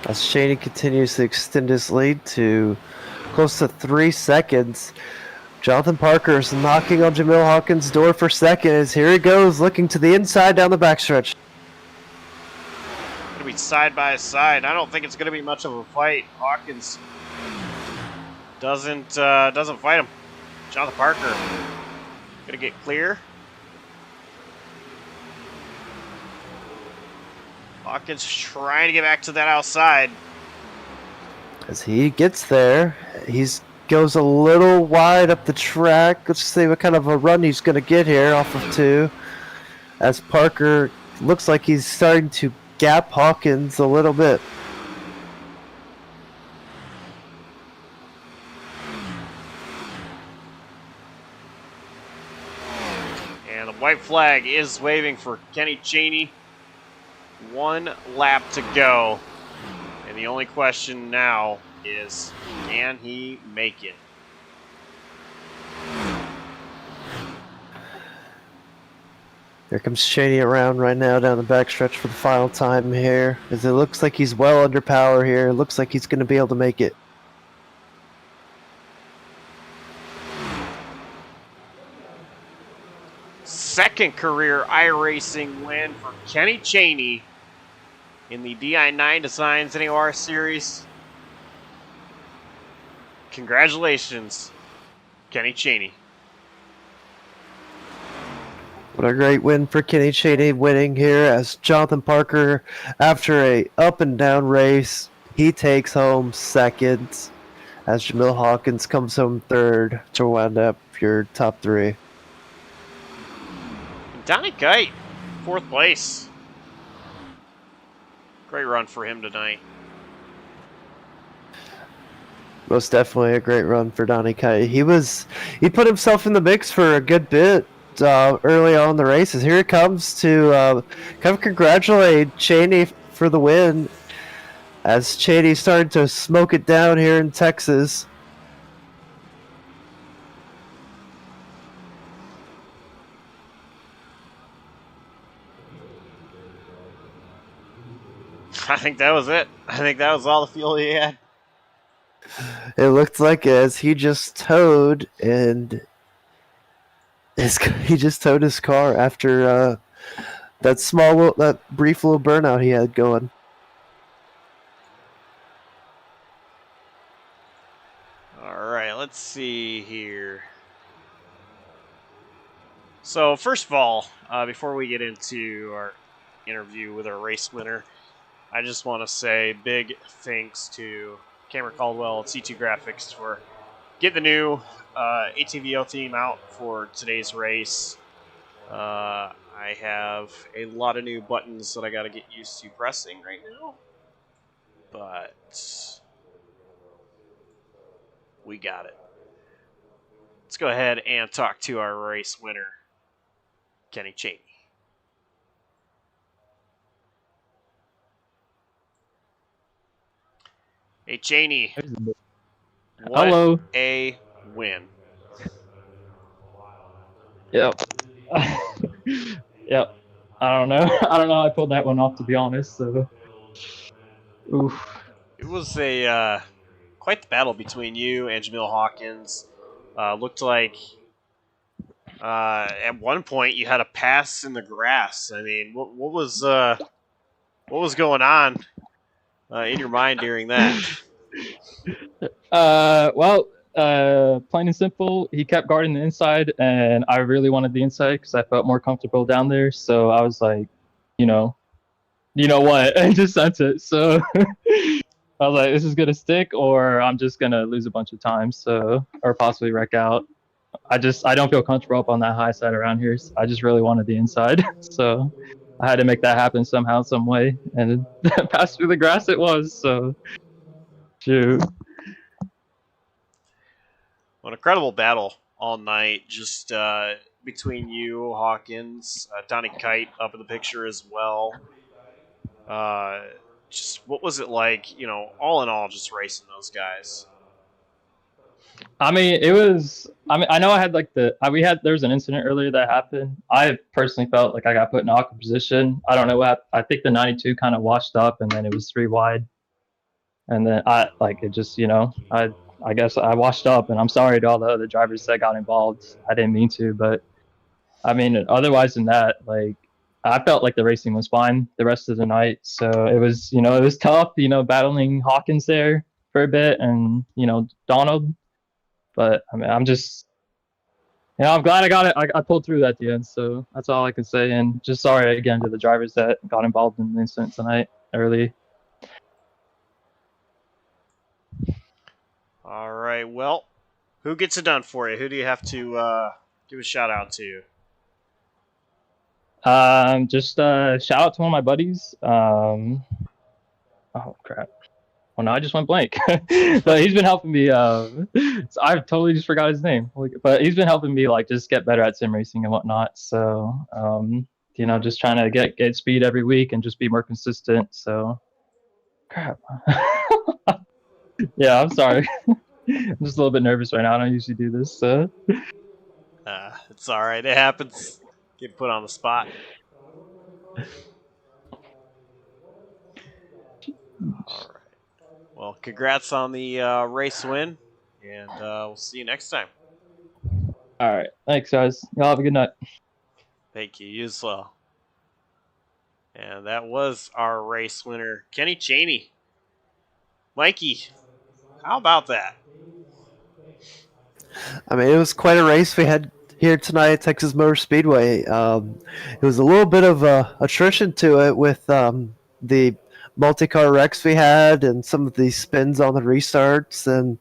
As Cheney continues to extend his lead to close to 3 seconds, Jonathan Parker is knocking on Jamil Hawkins' door for second, as here he goes, looking to the inside down the backstretch. Going to be side by side. I don't think it's going to be much of a fight. Hawkins doesn't fight him. Jonathan Parker going to get clear. Hawkins trying to get back to that outside. As he gets there, he goes a little wide up the track. Let's see what kind of a run he's going to get here off of 2. As Parker looks like he's starting to gap Hawkins a little bit. And the white flag is waving for Kenny Cheney. 1 lap to go. And the only question now is, can he make it? Here comes Cheney around right now down the backstretch for the final time here. As it looks like he's well under power here. It looks like he's going to be able to make it. Second career iRacing win for Kenny Cheney in the Di9 Designs NAOR series. Congratulations, Kenny Cheney. What a great win for Kenny Cheney, winning here as Jonathan Parker, after a up and down race, he takes home second as Jamil Hawkins comes home third to wind up your top three. Donnie Kite, fourth place. Great run for him tonight. Most definitely a great run for Donnie Kite. He put himself in the mix for a good bit early on in the races. Here it comes to kind of congratulate Cheney for the win, as Cheney started to smoke it down here in Texas. I think that was it. I think that was all the fuel he had. It looked like as he just towed he just towed his car after that brief little burnout he had going. All right, let's see here. So first of all, before we get into our interview with our race winner, I just want to say big thanks to Cameron Caldwell at C2 Graphics for getting the new ATVL theme out for today's race. I have a lot of new buttons that I got to get used to pressing right now, but we got it. Let's go ahead and talk to our race winner, Kenny Cheney. Hey, Cheney. What Hello. a win. Yep. Yep. I don't know. I don't know how I pulled that one off, to be honest. So, oof. It was a quite the battle between you and Jamil Hawkins. Looked like at one point you had a pass in the grass. I mean, what was going on in your mind during that? Well, plain and simple, he kept guarding the inside, and I really wanted the inside because I felt more comfortable down there. So I was like, you know what, and just sent it. So I was like, this is gonna stick, or I'm just gonna lose a bunch of time, so or possibly wreck out. I don't feel comfortable up on that high side around here. So I just really wanted the inside, so I had to make that happen somehow, some way, and pass through the grass it was. So, shoot. Well, an incredible battle all night, just between you, Hawkins, Donnie Kite up in the picture as well. Just what was it like, all in all, just racing those guys? I mean, it was. I mean, I know I had like there was an incident earlier that happened. I personally felt like I got put in an awkward position. I don't know what happened. I think the 92 kind of washed up, and then it was 3 wide, and then I guess I washed up, and I'm sorry to all the other drivers that got involved. I didn't mean to, but I mean, otherwise than that, like I felt like the racing was fine the rest of the night. So it was tough, battling Hawkins there for a bit, and Donald. But I mean, I'm just, I'm glad I got it. I pulled through at the end, so that's all I can say. And just sorry again to the drivers that got involved in the incident tonight early. All right, well, who gets it done for you? Who do you have to give a shout out to? Just shout out to one of my buddies. Oh crap. Well, no, I just went blank. But he's been helping me. So I totally just forgot his name. But he's been helping me like just get better at sim racing and whatnot. So just trying to get speed every week and just be more consistent. So crap. Yeah, I'm sorry. I'm just a little bit nervous right now. I don't usually do this. So. It's all right. It happens. Get put on the spot. All right. Well, congrats on the race win, and we'll see you next time. All right. Thanks, guys. Y'all have a good night. Thank you. You as well. And that was our race winner, Kenny Chaney. Mikey, how about that? I mean, it was quite a race we had here tonight at Texas Motor Speedway. It was a little bit of attrition to it with the multi-car wrecks we had and some of the spins on the restarts, and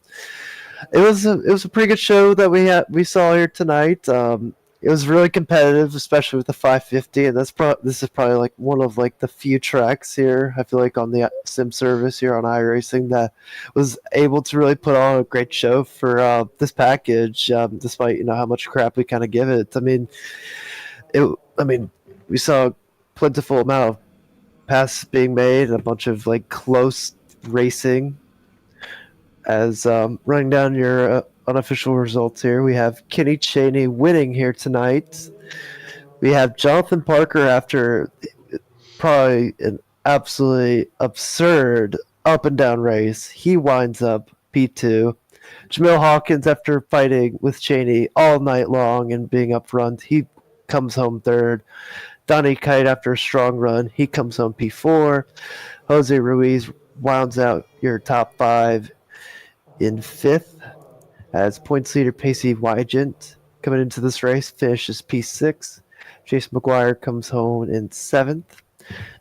it was a pretty good show that we saw here tonight. It was really competitive, especially with the 550, and this is probably like one of like the few tracks here I feel like on the sim service here on iRacing that was able to really put on a great show for this package, despite how much crap we kind of give it. I mean, we saw a plentiful amount of passes being made and a bunch of like close racing. As running down your unofficial results here, we have Kenny Chaney winning here tonight. We have Jonathan Parker after probably an absolutely absurd up and down race. He winds up P2. Jamil Hawkins, after fighting with Chaney all night long and being up front, he comes home third. Donnie Kite, after a strong run, he comes home P4. Jose Ruiz rounds out your top five in fifth, as points leader Pacey Wygant coming into this race finishes P6. Chase McGuire comes home in seventh.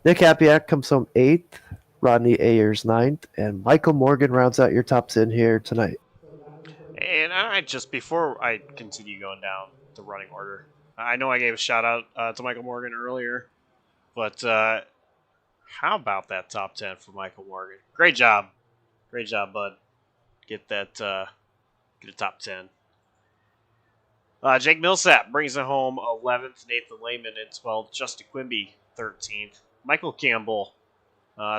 Nick Apiak comes home eighth. Rodney Ayers ninth, and Michael Morgan rounds out your top 10 here tonight. And before I continue going down the running order, I know I gave a shout out to Michael Morgan earlier, but how about that top 10 for Michael Morgan? Great job, bud. Get a top 10. Jake Millsap brings it home 11th. Nathan Lehman in 12th. Justin Quimby 13th. Michael Campbell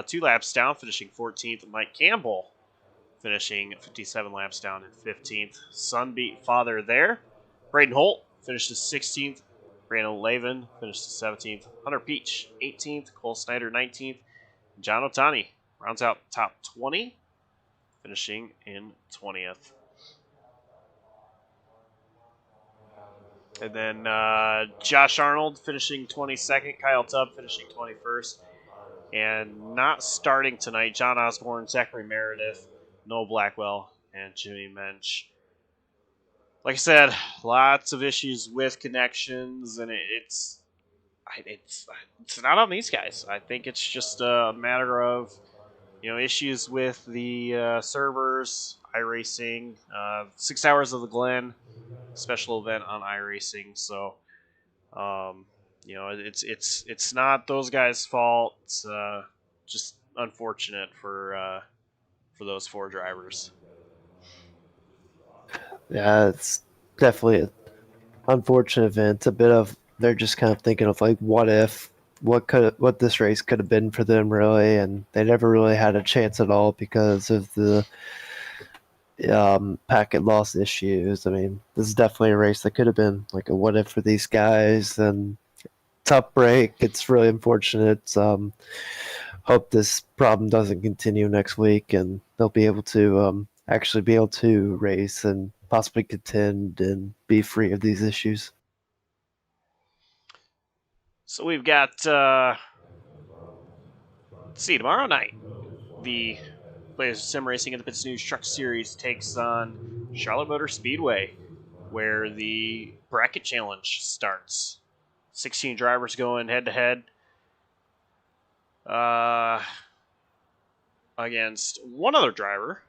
2 laps down, finishing 14th. Mike Campbell finishing 57 laps down in 15th. Sunbeat father there. Braden Holt finishes 16th. Brandon Lavin finishes 17th. Hunter Peach 18th. Cole Snyder 19th. John Otani rounds out top 20, finishing in 20th. And then Josh Arnold finishing 22nd. Kyle Tubb finishing 21st. And not starting tonight, John Osborne, Zachary Meredith, Noel Blackwell, and Jimmy Mensch. Like I said, lots of issues with connections, and it's not on these guys. I think it's just a matter of issues with the servers, iRacing, 6 Hours of the Glen, special event on iRacing. So, it's not those guys' fault. It's just unfortunate for those 4 drivers. Yeah, it's definitely an unfortunate event. A bit of they're just kind of thinking of like what this race could have been for them really, and they never really had a chance at all because of the packet loss issues. I mean, this is definitely a race that could have been like a what if for these guys, and tough break. It's really unfortunate. Hope this problem doesn't continue next week, and they'll be able to actually be able to race and possibly contend and be free of these issues. So we've got, let's see, tomorrow night, the Players of Sim Racing at the Pits News Truck Series takes on Charlotte Motor Speedway, where the bracket challenge starts. 16 drivers going head-to-head against one other driver.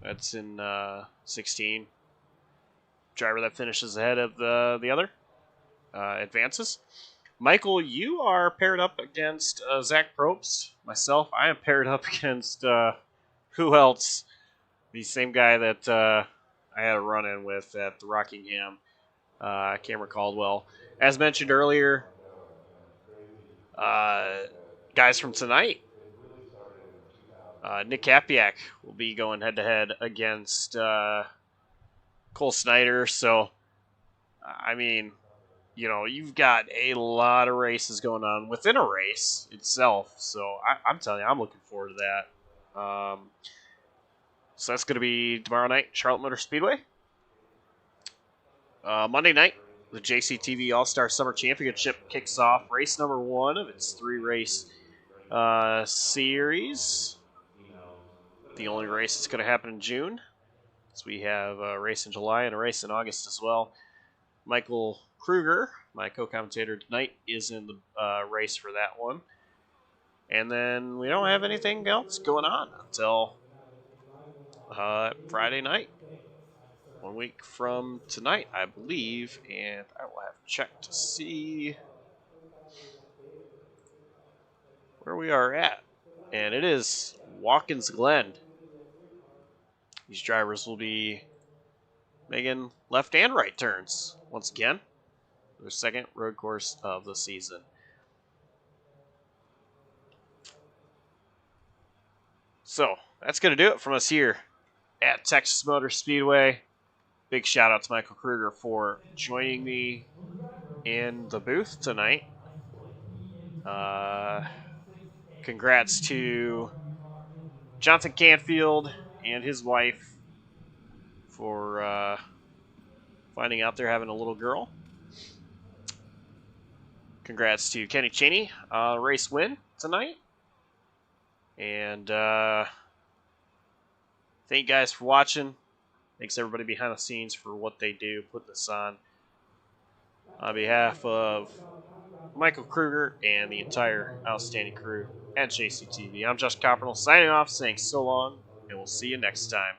That's in 16. Driver that finishes ahead of the other advances. Michael, you are paired up against Zach Probst. Myself, I am paired up against who else? The same guy that I had a run-in with at the Rockingham, Cameron Caldwell. As mentioned earlier, guys from tonight, Nick Kapiak will be going head-to-head against Cole Snyder. So, I mean, you've got a lot of races going on within a race itself. So I'm telling you, I'm looking forward to that. So that's going to be tomorrow night, Charlotte Motor Speedway. Monday night, the JCTV All-Star Summer Championship kicks off race number 1 of its 3-race series. The only race that's going to happen in June. So we have a race in July and a race in August as well. Michael Kruger, my co-commentator tonight, is in the race for that one. And then we don't have anything else going on until Friday night. 1 week from tonight, I believe. And I will have to check to see where we are at. And it is Watkins Glen. These drivers will be making left and right turns once again. Their second road course of the season. So that's going to do it from us here at Texas Motor Speedway. Big shout out to Michael Kruger for joining me in the booth tonight. Congrats to Jonathan Canfield and his wife for finding out they're having a little girl. Congrats to Kenny Cheney, race win tonight. And thank you guys for watching. Thanks everybody behind the scenes for what they do, putting this on. On behalf of Michael Kruger and the entire outstanding crew at JCTV, I'm Josh Coppernell signing off, saying so long, and we'll see you next time.